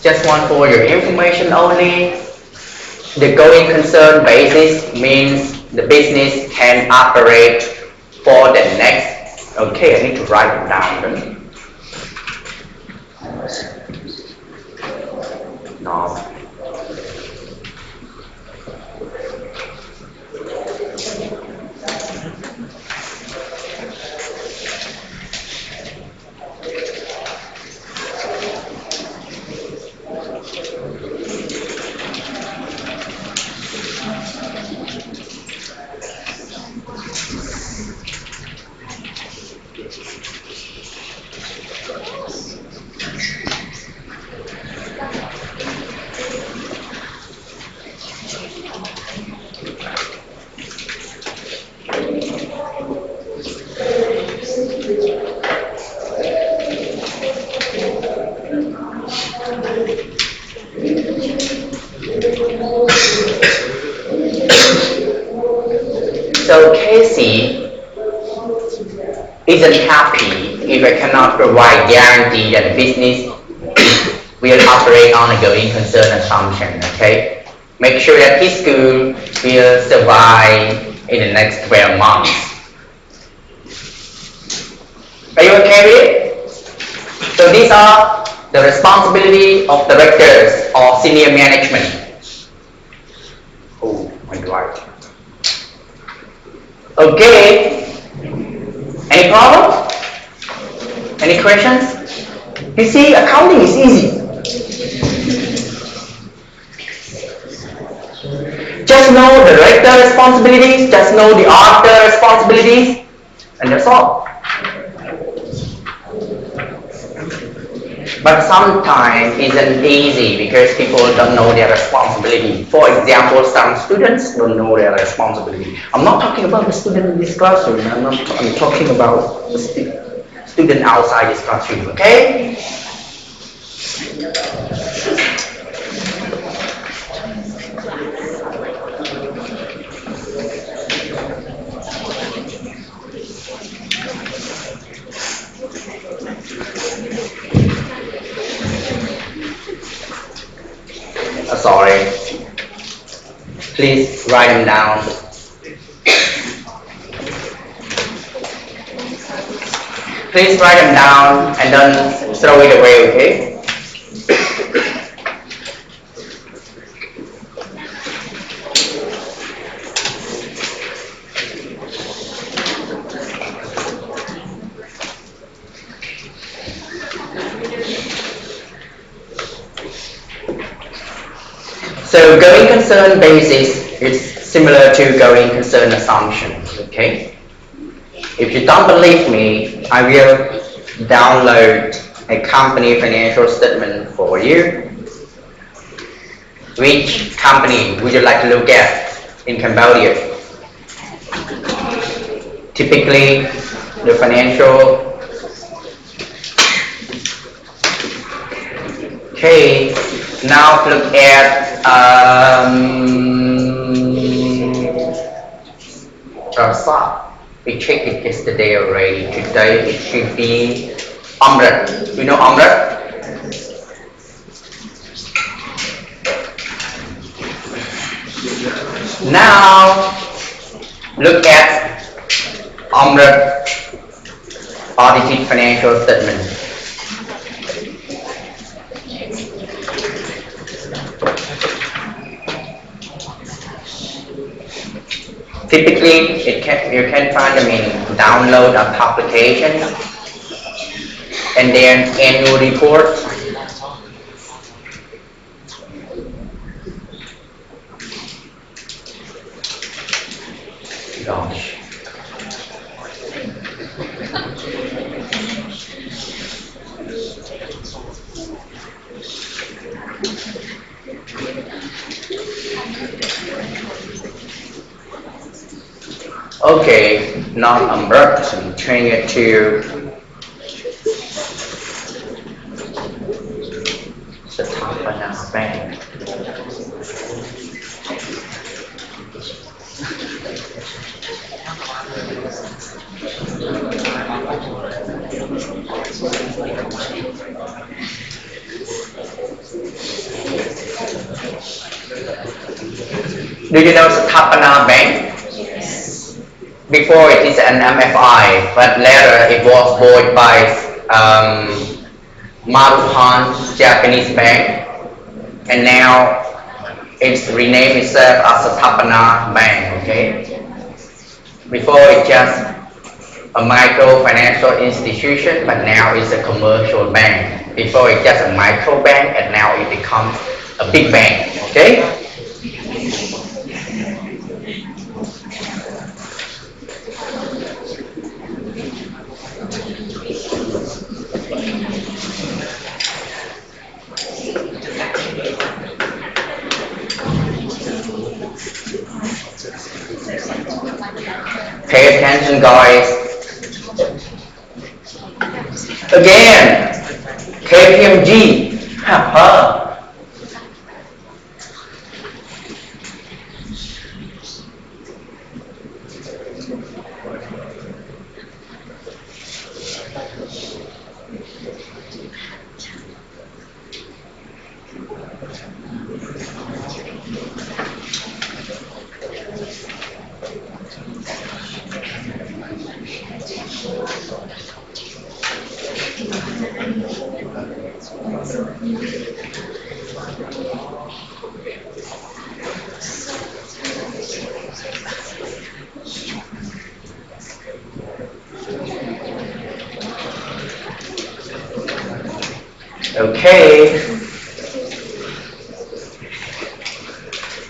Just one for your information only. The going concern basis means the business can operate for the next, okay, I need to write it down. No. KC isn't happy if I cannot provide guarantee that the business will operate on a going concern assumption, okay? Make sure that his school will survive in the next 12 months. Are you okay with it? So these are the responsibility of directors or senior management. Oh, my God. Okay. Any problem? Any questions? You see, accounting is easy. Just know the director responsibilities, just know the auditor responsibilities, and that's all. But sometimes it isn't easy because people don't know their responsibility. For example, some students don't know their responsibility. I'm not talking about the student in this classroom. I'm talking about the student outside this classroom. Okay? Sorry. Please write them down. Please write them down and don't throw it away, okay? So going concern basis is similar to going concern assumptions, okay? If you don't believe me, I will download a company financial statement for you. Which company would you like to look at in Cambodia? Typically, the financial. Okay, now look at Rasa. We checked it yesterday already. Today it should be Amrit. You know Amrit? Now look at Amrit audited financial statement. Typically, you can find them in download a publication and then annual report. Gosh. Okay, not Amrit, I'm changing it to Satapana Bank. Do you know Satapana Bank? Before it is an MFI, but later it was bought by Maruhan Japanese Bank, and now it's renamed itself as Satapana Bank. Okay. Before it's just a micro financial institution, but now it's a commercial bank. Before it's just a micro bank, and now it becomes a big bank. Okay. Pay attention, guys. Again, KPMG. Okay,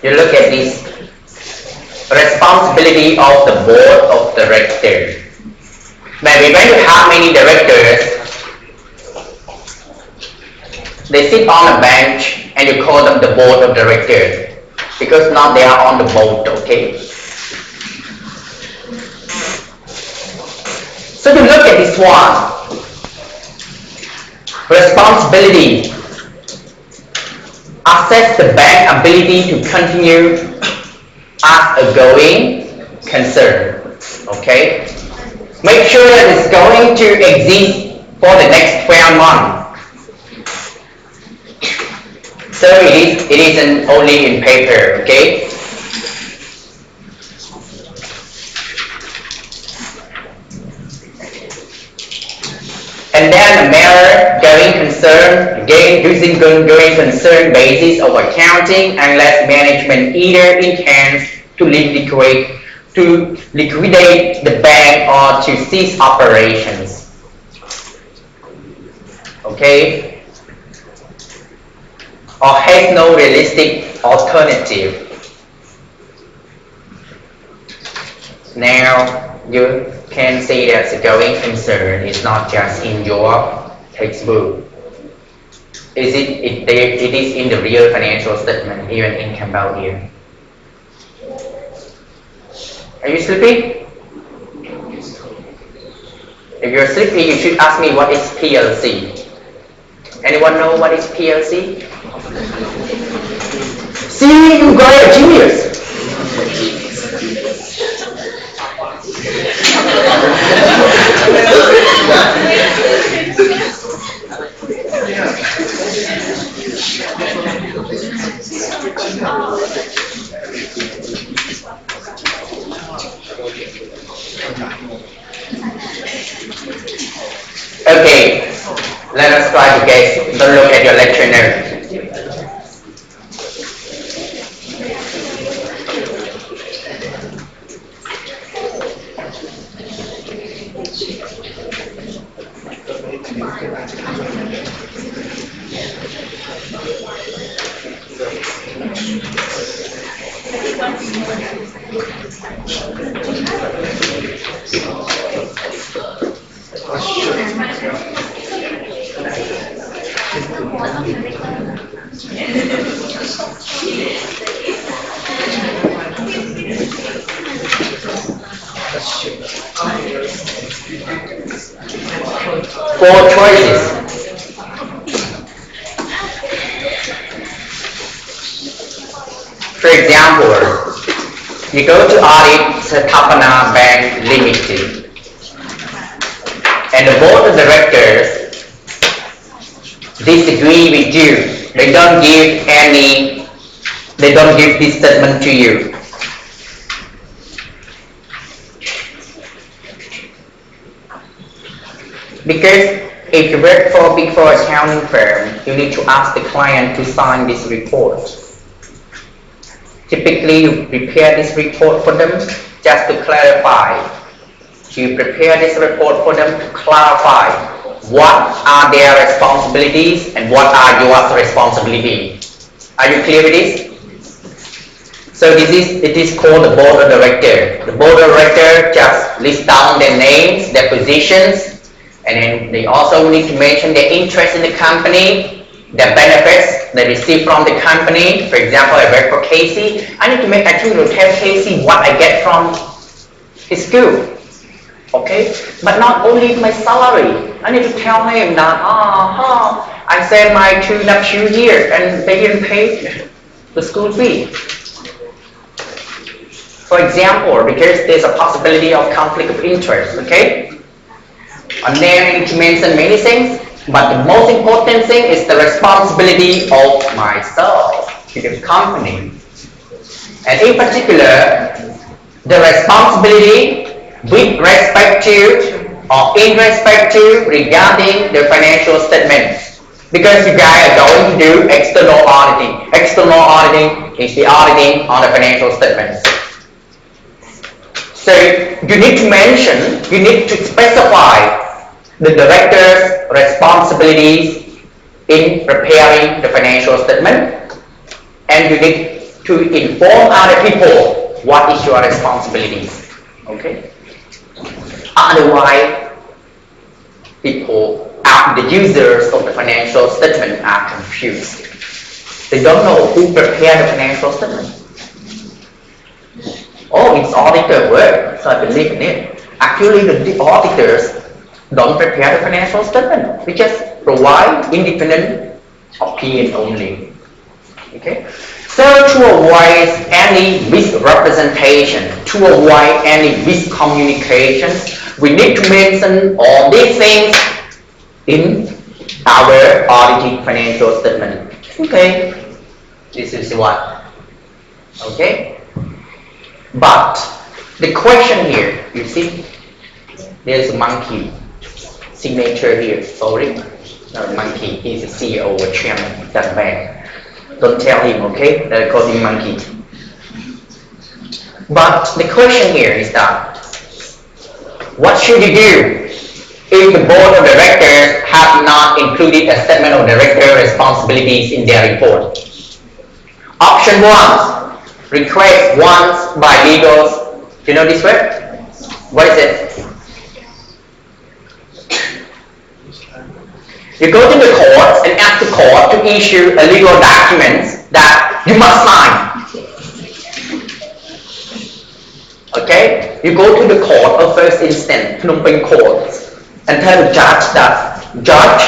you look at this responsibility of the board of directors. Maybe when you have many directors, they sit on a bench and you call them the board of directors because now they are on the boat, okay? So you look at this one. Responsibility. Assess the bank ability to continue as a going concern. Okay? Make sure that it's going to exist for the next 12 months. So it isn't only in paper, okay? And then a matter going concern, again using going concern basis of accounting unless management either intends to liquidate the bank or to cease operations. Okay? Or has no realistic alternative. Now you can see that the going concern is not just in your textbook. It is in the real financial statement, even in Cambodia. Are you sleepy? If you're sleepy, you should ask me what is PLC. Anyone know what is PLC? See, you got a genius. Okay, let us try to guess. Don't look at your lecture note. Four choices. For example, you go to audit Satapana Bank Limited, and the board of directors disagree with you. They don't give this statement to you. Because if you work for a Big Four accounting firm, you need to ask the client to sign this report. Typically, you prepare this report for them just to clarify. You prepare this report for them to clarify what are their responsibilities and what are your responsibilities. Are you clear with this? So it is called the board of directors. The board of directors just list down their names, their positions, and then they also need to mention their interest in the company, their benefits they receive from the company. For example, I work for Casey. I need to tell Casey what I get from his school. Okay? But not only my salary. I need to tell him that, I sent my two nephews here and they didn't pay the school fee. For example, because there's a possibility of conflict of interest, okay? And then I need to mention many things, but the most important thing is the responsibility of myself to the company. And in particular, the responsibility with respect to or in respect to regarding the financial statements. Because you guys are going to do external auditing. External auditing is the auditing on the financial statements. So you need to mention, you need to specify the director's responsibilities in preparing the financial statement, and you need to inform other people what is your responsibilities. Okay? Otherwise, the users of the financial statement are confused. They don't know who prepared the financial statement. Oh, it's auditor work, so I believe in it. Actually, the auditors don't prepare the financial statement. They just provide independent opinion only. Okay? So to avoid any misrepresentation, to avoid any miscommunications, we need to mention all these things in our audited financial statement. Okay, this is what. Okay, but the question here, you see, there's a monkey signature here. Sorry, not a monkey. He's the CEO or chairman of that bank. Don't tell him, okay? That I call him monkey. But the question here is that what should you do if the board of directors have not included a statement of director responsibilities in their report? Option 1, request once by legals. Do you know this word? What is it? You go to the court and ask the court to issue a legal document that you must sign. Okay? You go to the court of first instance, Phnom Penh court, and tell the judge that, Judge,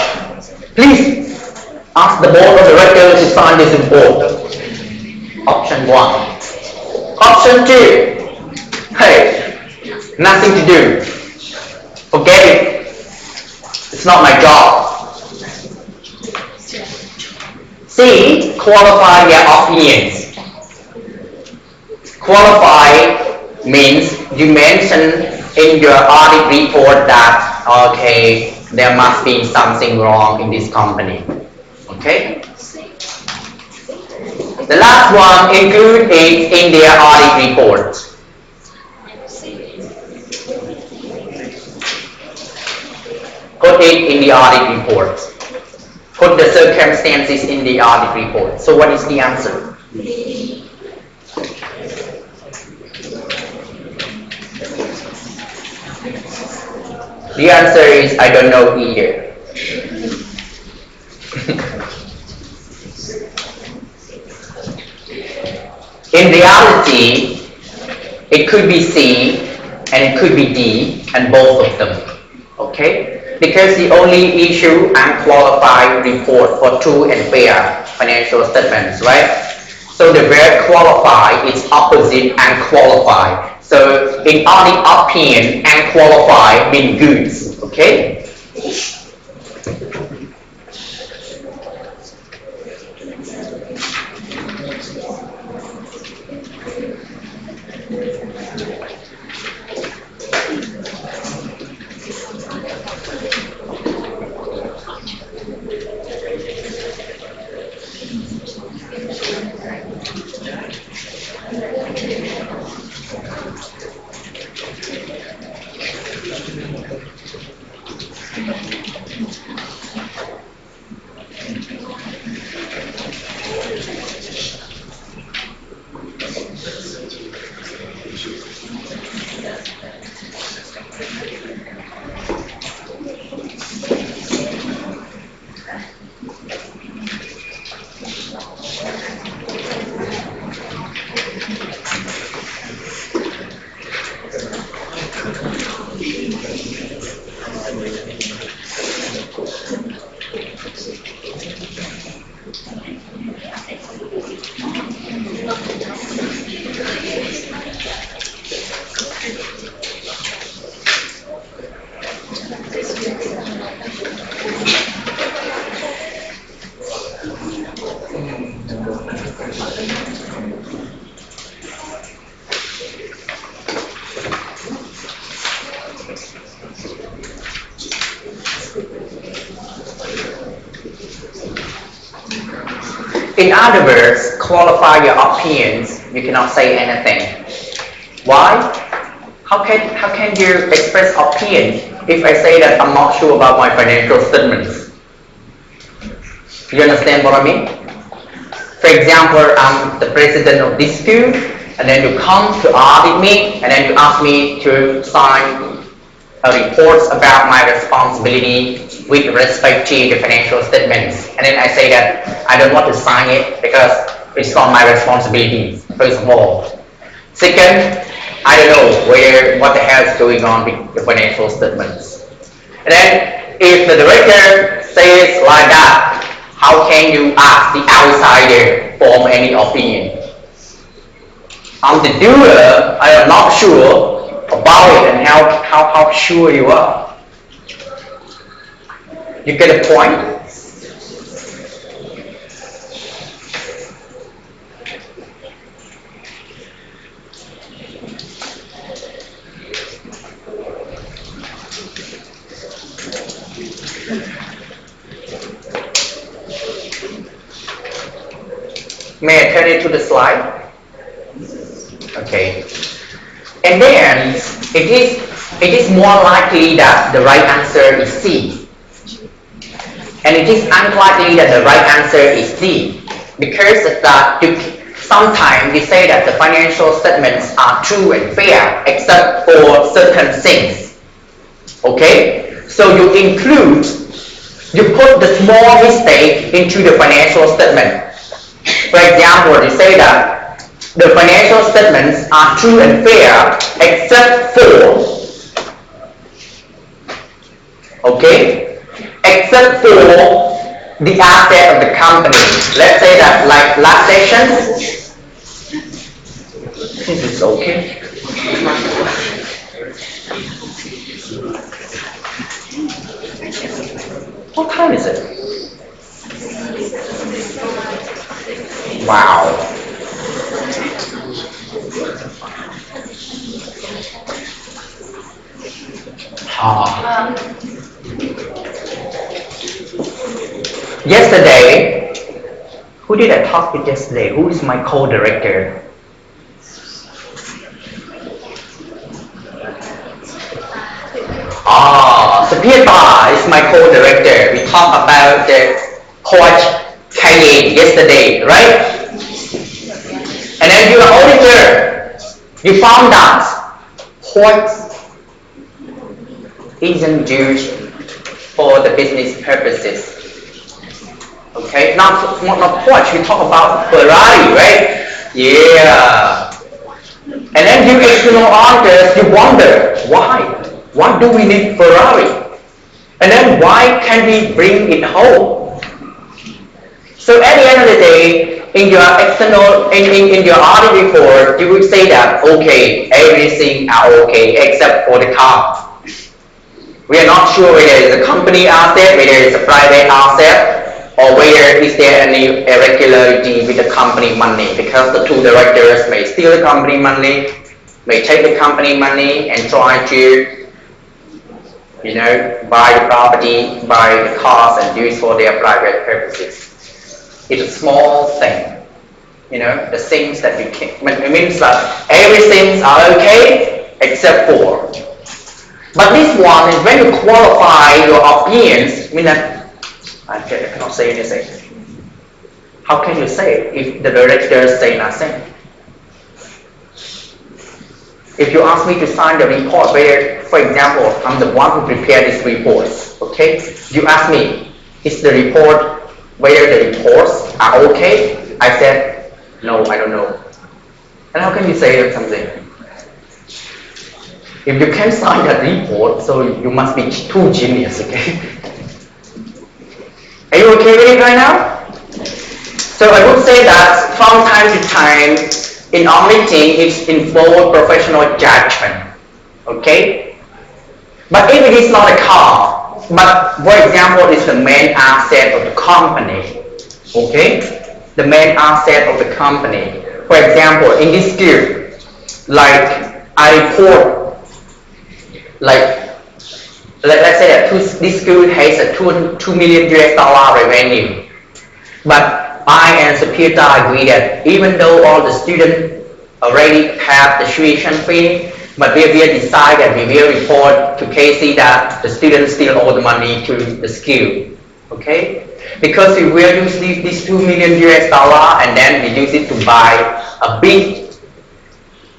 please ask the board of directors to sign this report. Option 1. Option 2. Hey, nothing to do. Forget it. It's not my job. C. Qualify their opinions. Qualify means you mention in your audit report that, okay, there must be something wrong in this company. Okay? The last one, include it in their audit report. Put it in the audit report. Put the circumstances in the audit report. So what is the answer? The answer is I don't know either. In reality, it could be C and it could be D and both of them. Okay? Because the only issue unqualified report for true and fair financial statements, right? So the word qualify is opposite unqualified. So in audit opinion, unqualified means goods. Okay? In other words, qualify your opinions. You cannot say anything. Why? How can you express opinion if I say that I'm not sure about my financial statements? You understand what I mean? For example, I'm the president of this school, and then you come to audit me, and then you ask me to sign a report about my responsibility with respect to the financial statements. And then I say that I don't want to sign it because it's not my responsibility, first of all. Second, I don't know what the hell is going on with the financial statements. And then if the director says like that, how can you ask the outsider form any opinion? I'm the doer, I am not sure about it, and how sure you are. You get the point? May I turn it to the slide? Okay. And then it is more likely that the right answer is C. And it is unlikely that the right answer is D. Because of that, sometimes you say that the financial statements are true and fair except for certain things. Okay? So you put the small mistake into the financial statement. For example, you say that the financial statements are true and fair except for, except for the asset of the company. Let's say that like last session, this is okay. What time is it? Wow. Yesterday, who did I talk with yesterday? Who is my co-director? Sapita is my co-director. We talked about the coach Cayenne yesterday, right? And then you're an auditor. You found that coach isn't used for the business purposes. Okay, not Porsche, we talk about Ferrari, right? Yeah. And then you external auditors, you wonder, why? Why do we need Ferrari? And then why can't we bring it home? So at the end of the day, in your external, in your audit report, you would say that, okay, everything are okay except for the car. We are not sure whether it's a company asset, whether it's a private asset, or whether is there any irregularity with the company money, because the two directors may steal the company money, may take the company money and try to, buy the property, buy the cars and use for their private purposes. It's a small thing, the things that you can, it means that everything are okay except for. But this one is when you qualify your opinions, mean that I cannot say anything. How can you say if the directors say nothing? If you ask me to sign the report where, for example, I'm the one who prepared this report, okay? You ask me, is the report, whether the reports are okay? I said, no, I don't know. And how can you say something? If you can't sign that report, so you must be too genius, okay? Are you okay with it right now? So I would say that from time to time, in our meeting, it's involved professional judgment, okay? But if it is not a car, but for example, it's the main asset of the company, okay? The main asset of the company. For example, in this skill, like I report, let's say that this school has a $2 million US revenue, but I and Sapita agree that even though all the students already have the tuition fee, but we will decide that we will report to KC that the students still owe the money to the school. Okay? Because we will use these 2 million US dollar and then we use it to buy a big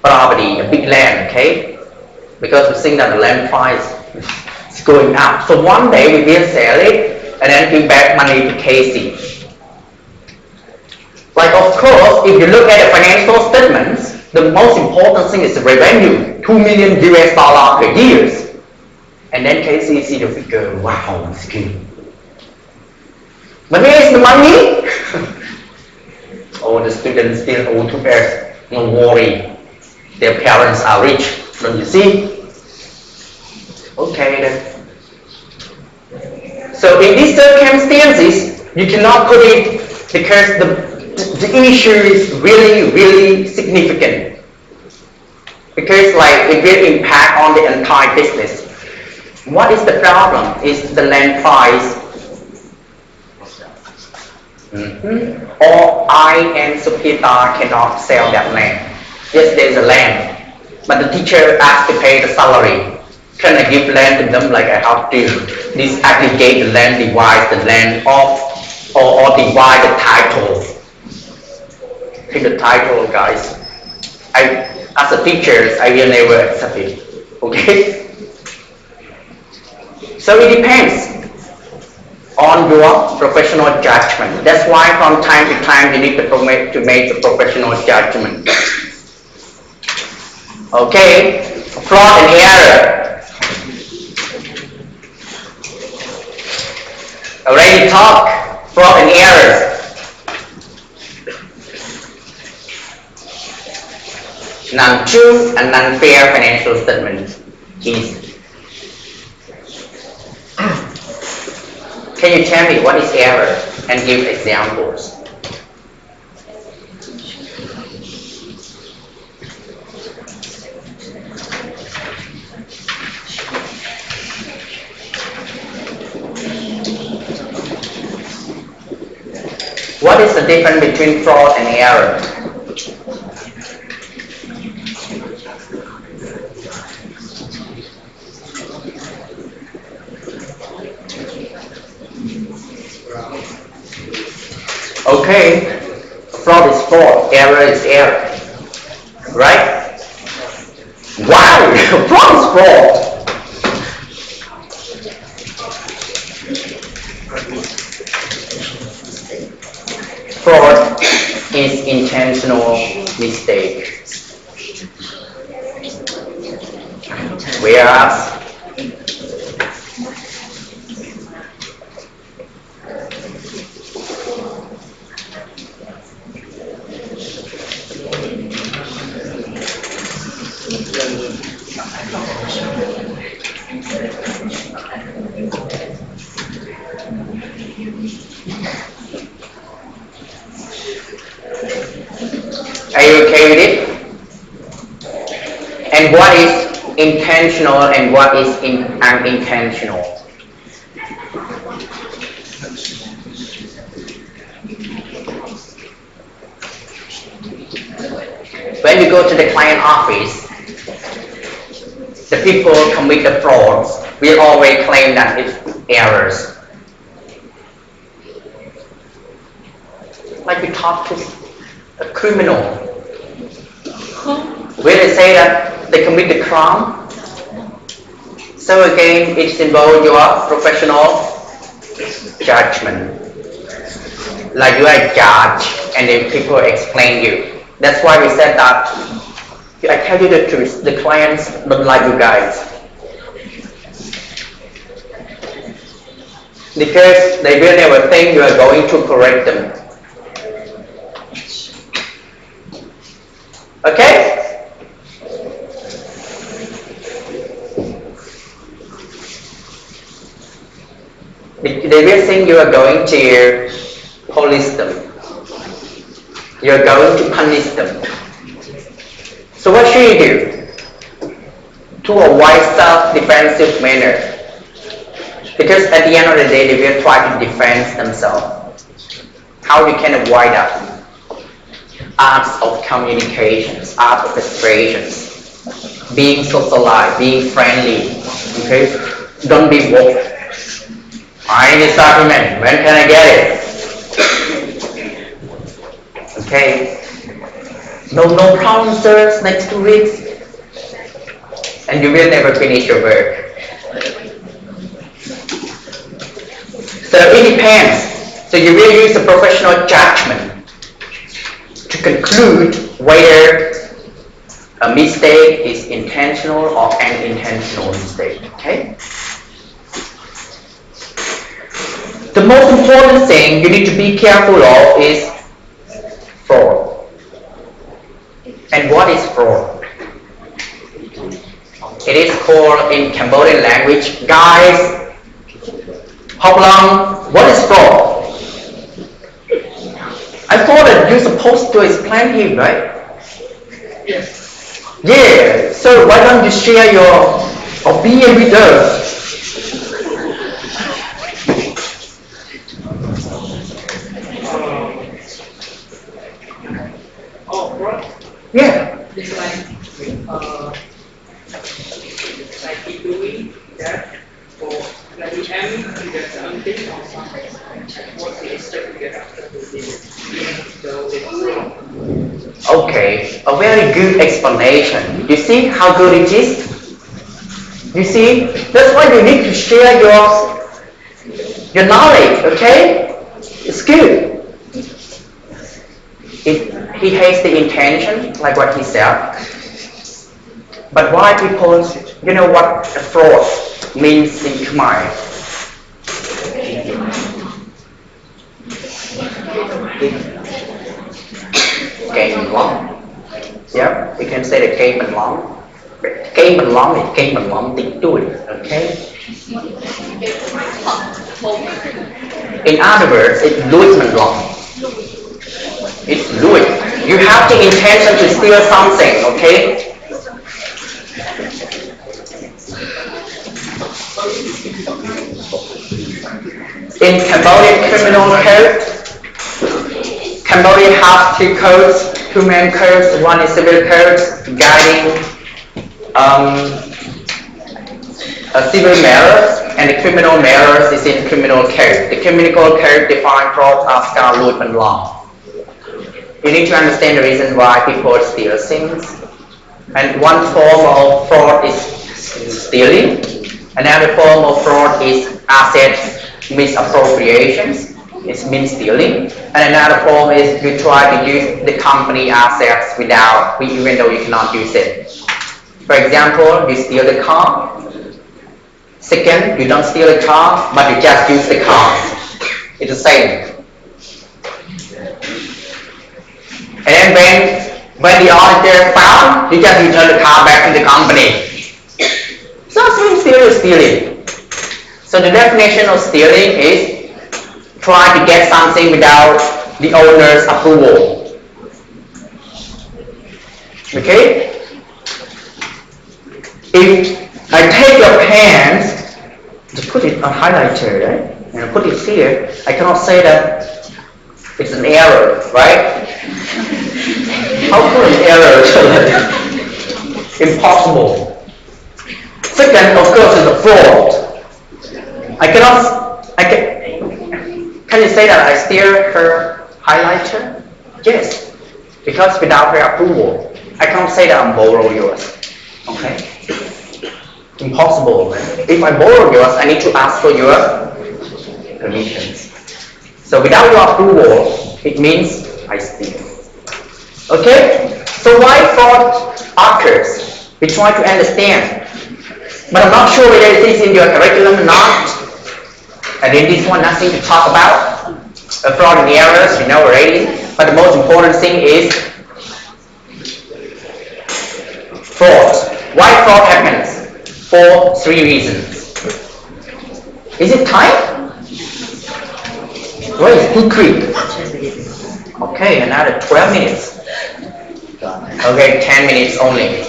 property, a big land, okay? Because we think that the land price is going up. So one day we will sell it and then give back money to KC. Like of course, if you look at the financial statements, the most important thing is the revenue, 2 million US dollar per year. And then KC see the figure, wow, it's good. But where is the money? Oh, the students still owe to us. No worry. Their parents are rich. Don't you see? Okay then. So in these circumstances, you cannot put it because the issue is really significant. Because like it will impact on the entire business. What is the problem? Is the land price. Or I and Supita cannot sell that land. Yes, there is a land, but the teacher asked to pay the salary. Can I give land to them like I have to disaggregate the land, divide the land off, or divide the title? Take the title, guys. As a teacher, I will never accept it. Okay? So it depends on your professional judgment. That's why from time to time you need to make a professional judgment. Okay, fraud and error. Already talked, fraud and errors. Non-true and non-fair financial statement is. Can you tell me what is error and give examples? What is the difference between fraud and error? Okay, fraud is fraud, error is error, right? Wow, fraud is fraud. Fraud is intentional mistake, whereas are you okay with it? And what is intentional and what is unintentional? When you go to the client office, the people commit the frauds will always claim that it's errors. Like we talk to a criminal, will they say that they commit the crime? So again, it's involved your professional judgment. Like you are a judge and then people explain you. That's why we said that I tell you the truth, the clients don't like you guys. Because they will never think you are going to correct them. Okay? They will think you are going to police them. You are going to punish them. So what should you do? To avoid self-defensive manner. Because at the end of the day, they will try to defend themselves. How you can avoid that? Arts of communications, art of expressions, being socialized, being friendly. Okay, don't be woke. I need this document. When can I get it? Okay. No promises next 2 weeks, and you will never finish your work. So it depends. So you will use a professional judgment to conclude whether a mistake is intentional or unintentional mistake. Okay? The most important thing you need to be careful of is fraud. And what is fraud? It is called in Cambodian language, guys, how long, what is fraud? I thought that you're supposed to explain him, right? Yes. Yeah, so why don't you share your opinion with us? Fraud. Yeah. It's like keep doing that for like we aim to get something or something. What we expect to get after doing it. So it's wrong. Okay, a very good explanation. You see how good it is? You see, that's why you need to share your knowledge, okay? It's good. If he has the intention, like what he said, but why people, you know what a fraud means in Khmer? Game long. Yeah, you can say the game and long. Game and long is game and long tiếng tuổi, okay? In other words, it's lùi and long. It's lùi. You have the intention to steal something, okay? In Cambodian criminal code, Cambodia has 2 codes, 2 main codes. One is civil codes guiding civil matters, and the criminal matters is in criminal code. The criminal code defines fraud as ska lùi and long. You need to understand the reason why people steal things. And one form of fraud is stealing. Another form of fraud is asset misappropriations. It means stealing. And another form is you try to use the company assets even though you cannot use it. For example, you steal the car. Second, you don't steal the car, but you just use the car. It's the same. And then when the auditor found, you just return the car back to the company. So stealing is stealing. So the definition of stealing is try to get something without the owner's approval. Okay? If I take your pants, to put it on highlighter, right? And put it here, I cannot say that it's an error, right? How could an error tell impossible. Second, of course, is a fraud. Can you say that I steal her highlighter? Yes, because without her approval, I can't say that I borrow yours. Okay? Impossible, man. If I borrow yours, I need to ask for your permissions. So without your approval, it means I steal. Okay? So why fraud occurs? We try to understand. But I'm not sure whether it is in your curriculum or not. And in this one, nothing to talk about. Fraud and errors, we know already. But the most important thing is fraud. Why fraud happens? For 3 reasons. Is it time? Where is quick? Okay, another 12 minutes. Okay, 10 minutes only.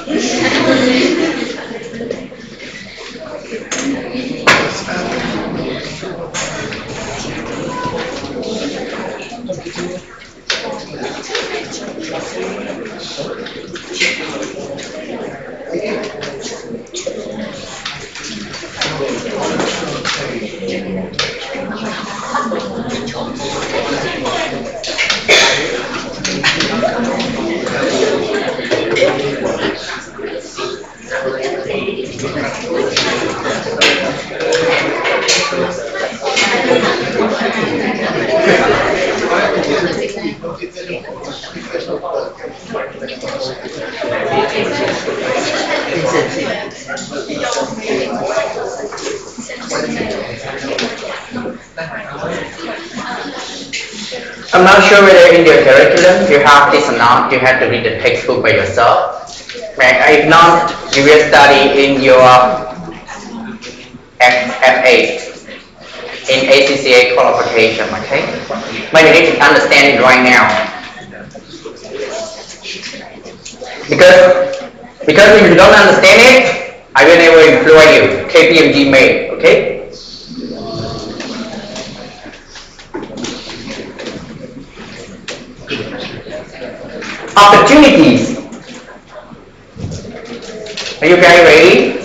I'm not sure whether in your curriculum you have this or not. You have to read the textbook by yourself. Right? If not, you will study in your FA in ACCA qualification. Okay, but you need to understand it right now because if you don't understand it, I will never employ you. KPMG made. Okay. Opportunities. Are you guys ready?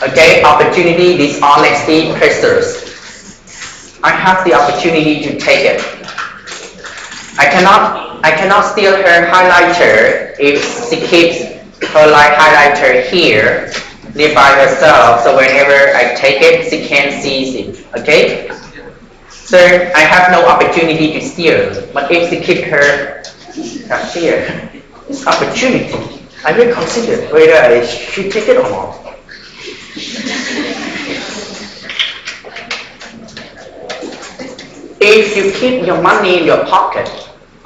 Okay, opportunity, dishonesty, pressures. I have the opportunity to take it. I cannot steal her highlighter if she keeps her highlighter here nearby herself. So whenever I take it, she can't see it. Okay. So I have no opportunity to steal, but if she keep her here, it's opportunity. I will consider whether I should take it or not. If you keep your money in your pocket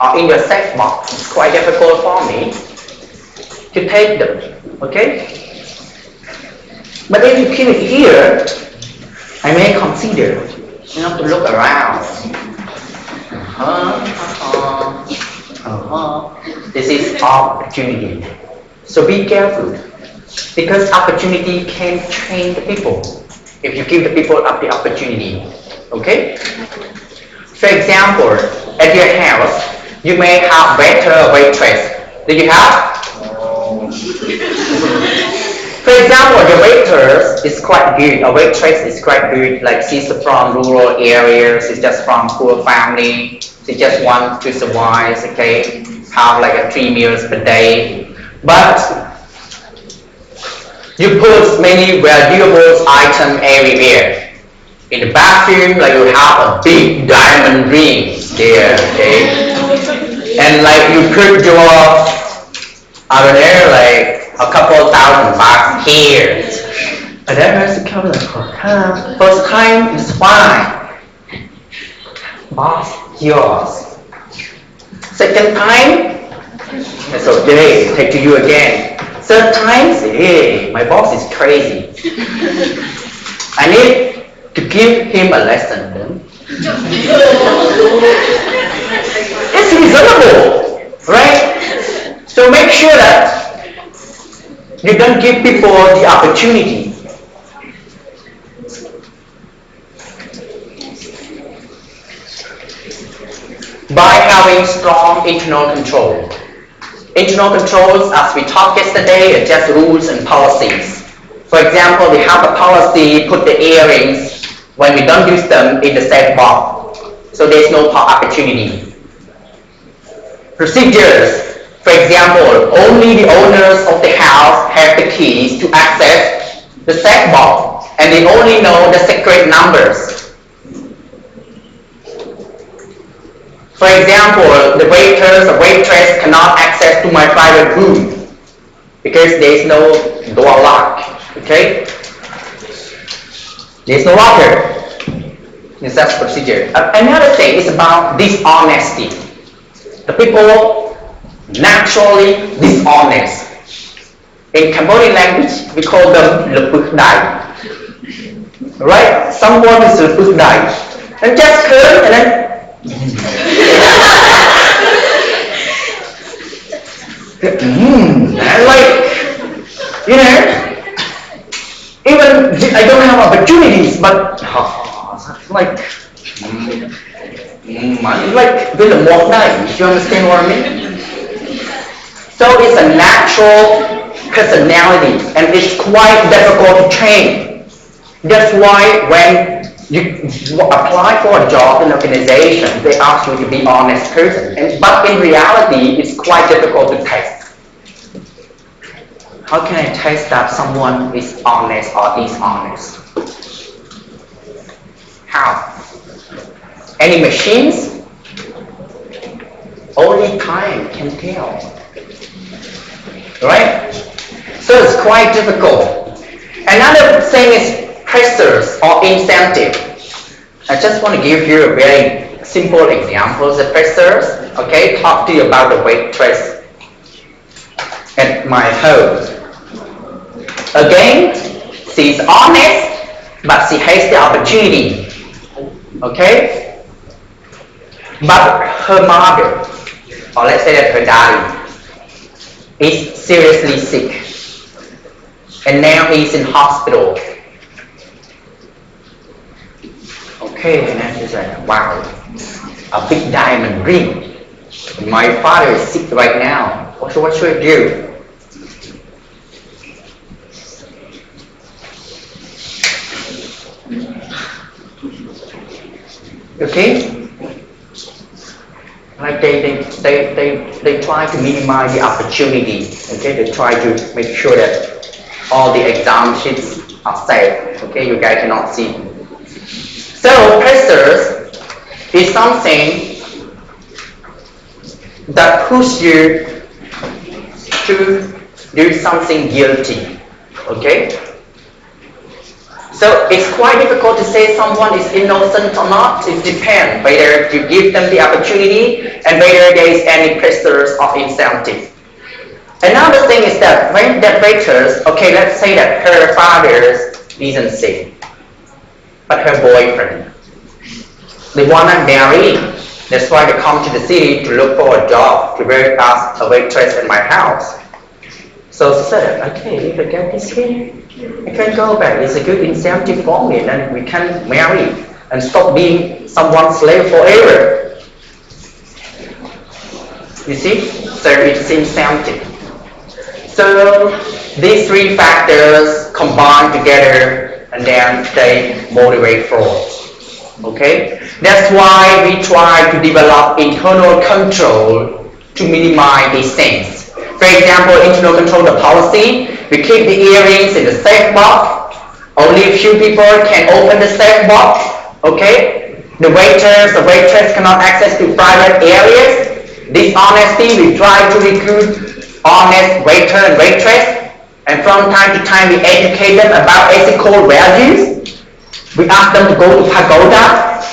or in your safe box, it's quite difficult for me to take them. Okay? But if you keep it here, I may consider. You have to look around. This is opportunity. So be careful. Because opportunity can train the people. If you give the people up the opportunity. Okay? For example, at your house, you may have better waitress. Do you have? For example, the waitress is quite good. A waitress is quite good. Like she's from rural areas. She's just from poor family. She just wants to survive. Okay, have like 3 meals per day. But you put many valuable items everywhere. In the bathroom, like you have a big diamond ring there. Okay, and like you put your like a couple thousand bucks here. And then has to come like, first time is fine. Boss, yours. Second time, it's okay, take to you again. Third time, hey, my boss is crazy. I need to give him a lesson then. It's reasonable, right? So make sure that you don't give people the opportunity. By having strong internal control. Internal controls, as we talked yesterday, are just rules and policies. For example, we have a policy, put the earrings when we don't use them in the safe box. So there's no opportunity. Procedures. For example, only the owners of the house have the keys to access the safe box, and they only know the secret numbers. For example, the waiters or waitress cannot access to my private room because there is no door lock. Okay? There is no locker. This is procedure. Another thing is about dishonesty. The people naturally dishonest. In Cambodian language, we call them lepuk dai. Right? Someone is lepuk dai. And just come and then and like, you know, even I don't have opportunities, but like, like with a walk night. You understand what I mean? So it's a natural personality, and it's quite difficult to train. That's why when you apply for a job in an organization, they ask you to be an honest person. But in reality, it's quite difficult to test. How can I test that someone is honest or dishonest? How? any machines? Only time can tell. Right? So it's quite difficult. Another thing is pressures or incentive. I just want to give you a very simple example. The pressures, okay, talk to you about the waitress at my home. Again, she's honest, but she has the opportunity. Okay? But her mother, or let's say that her daddy, is seriously sick. And now he's in hospital. Okay, and then she said, wow, a big diamond ring. My father is sick right now. What should I do? Okay? Like they try to minimize the opportunity. Okay, they try to make sure that all the exam sheets are safe. Okay, you guys cannot see. So pressures is something that pushes you to do something guilty. Okay? So it's quite difficult to say someone is innocent or not. It depends whether you give them the opportunity and whether there is any pressures or incentive. Another thing is that when that waitress, okay, let's say that her father isn't sick, but her boyfriend, they want to marry. That's why they come to the city to look for a job to work as a waitress in my house. So she said, okay, if I get this here, I can go back. It's a good incentive for me, and then we can marry and stop being someone's slave forever. You see? So it's incentive. So these three factors combine together and then they motivate fraud. Okay? That's why we try to develop internal control to minimize these things. For example, internal control the policy, we keep the earrings in the safe box. Only a few people can open the safe box. Okay? The waiters, the waitress cannot access to private areas. Dishonesty, we try to recruit honest waiter and waitress. And from time to time, we educate them about ethical values. We ask them to go to pagoda.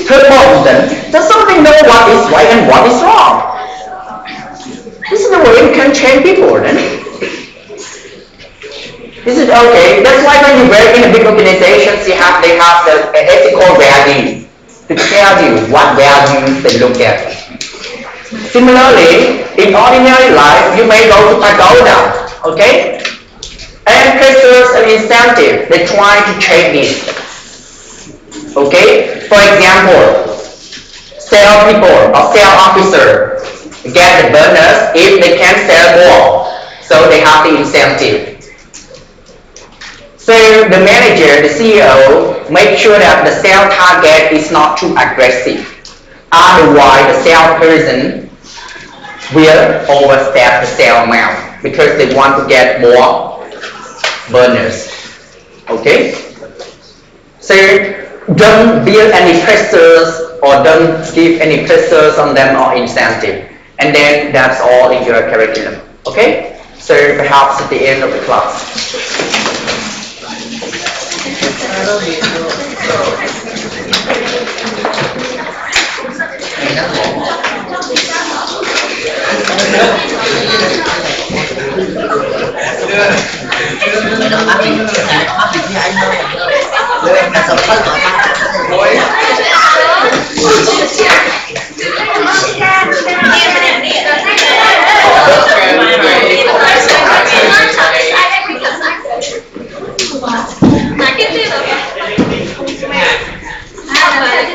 Third point, just so they know what is right and what is wrong. This is the way we can train people, then. This is okay. That's why when you work in a big organization, they have the ethical values to tell you what values they look at. Similarly, in ordinary life, you may go to pagoda, okay? And pressures and incentives, they try to check this. Okay? For example, sales people or sales officer get the bonus if they can sell more. So they have the incentive. So the manager, the CEO, make sure that the sales target is not too aggressive. Otherwise, the salesperson will overstep the sale amount because they want to get more bonus. Okay? So don't build any pressures or don't give any pressures on them or incentive. And then that's all in your curriculum. Okay? So perhaps at the end of the class. Ôi.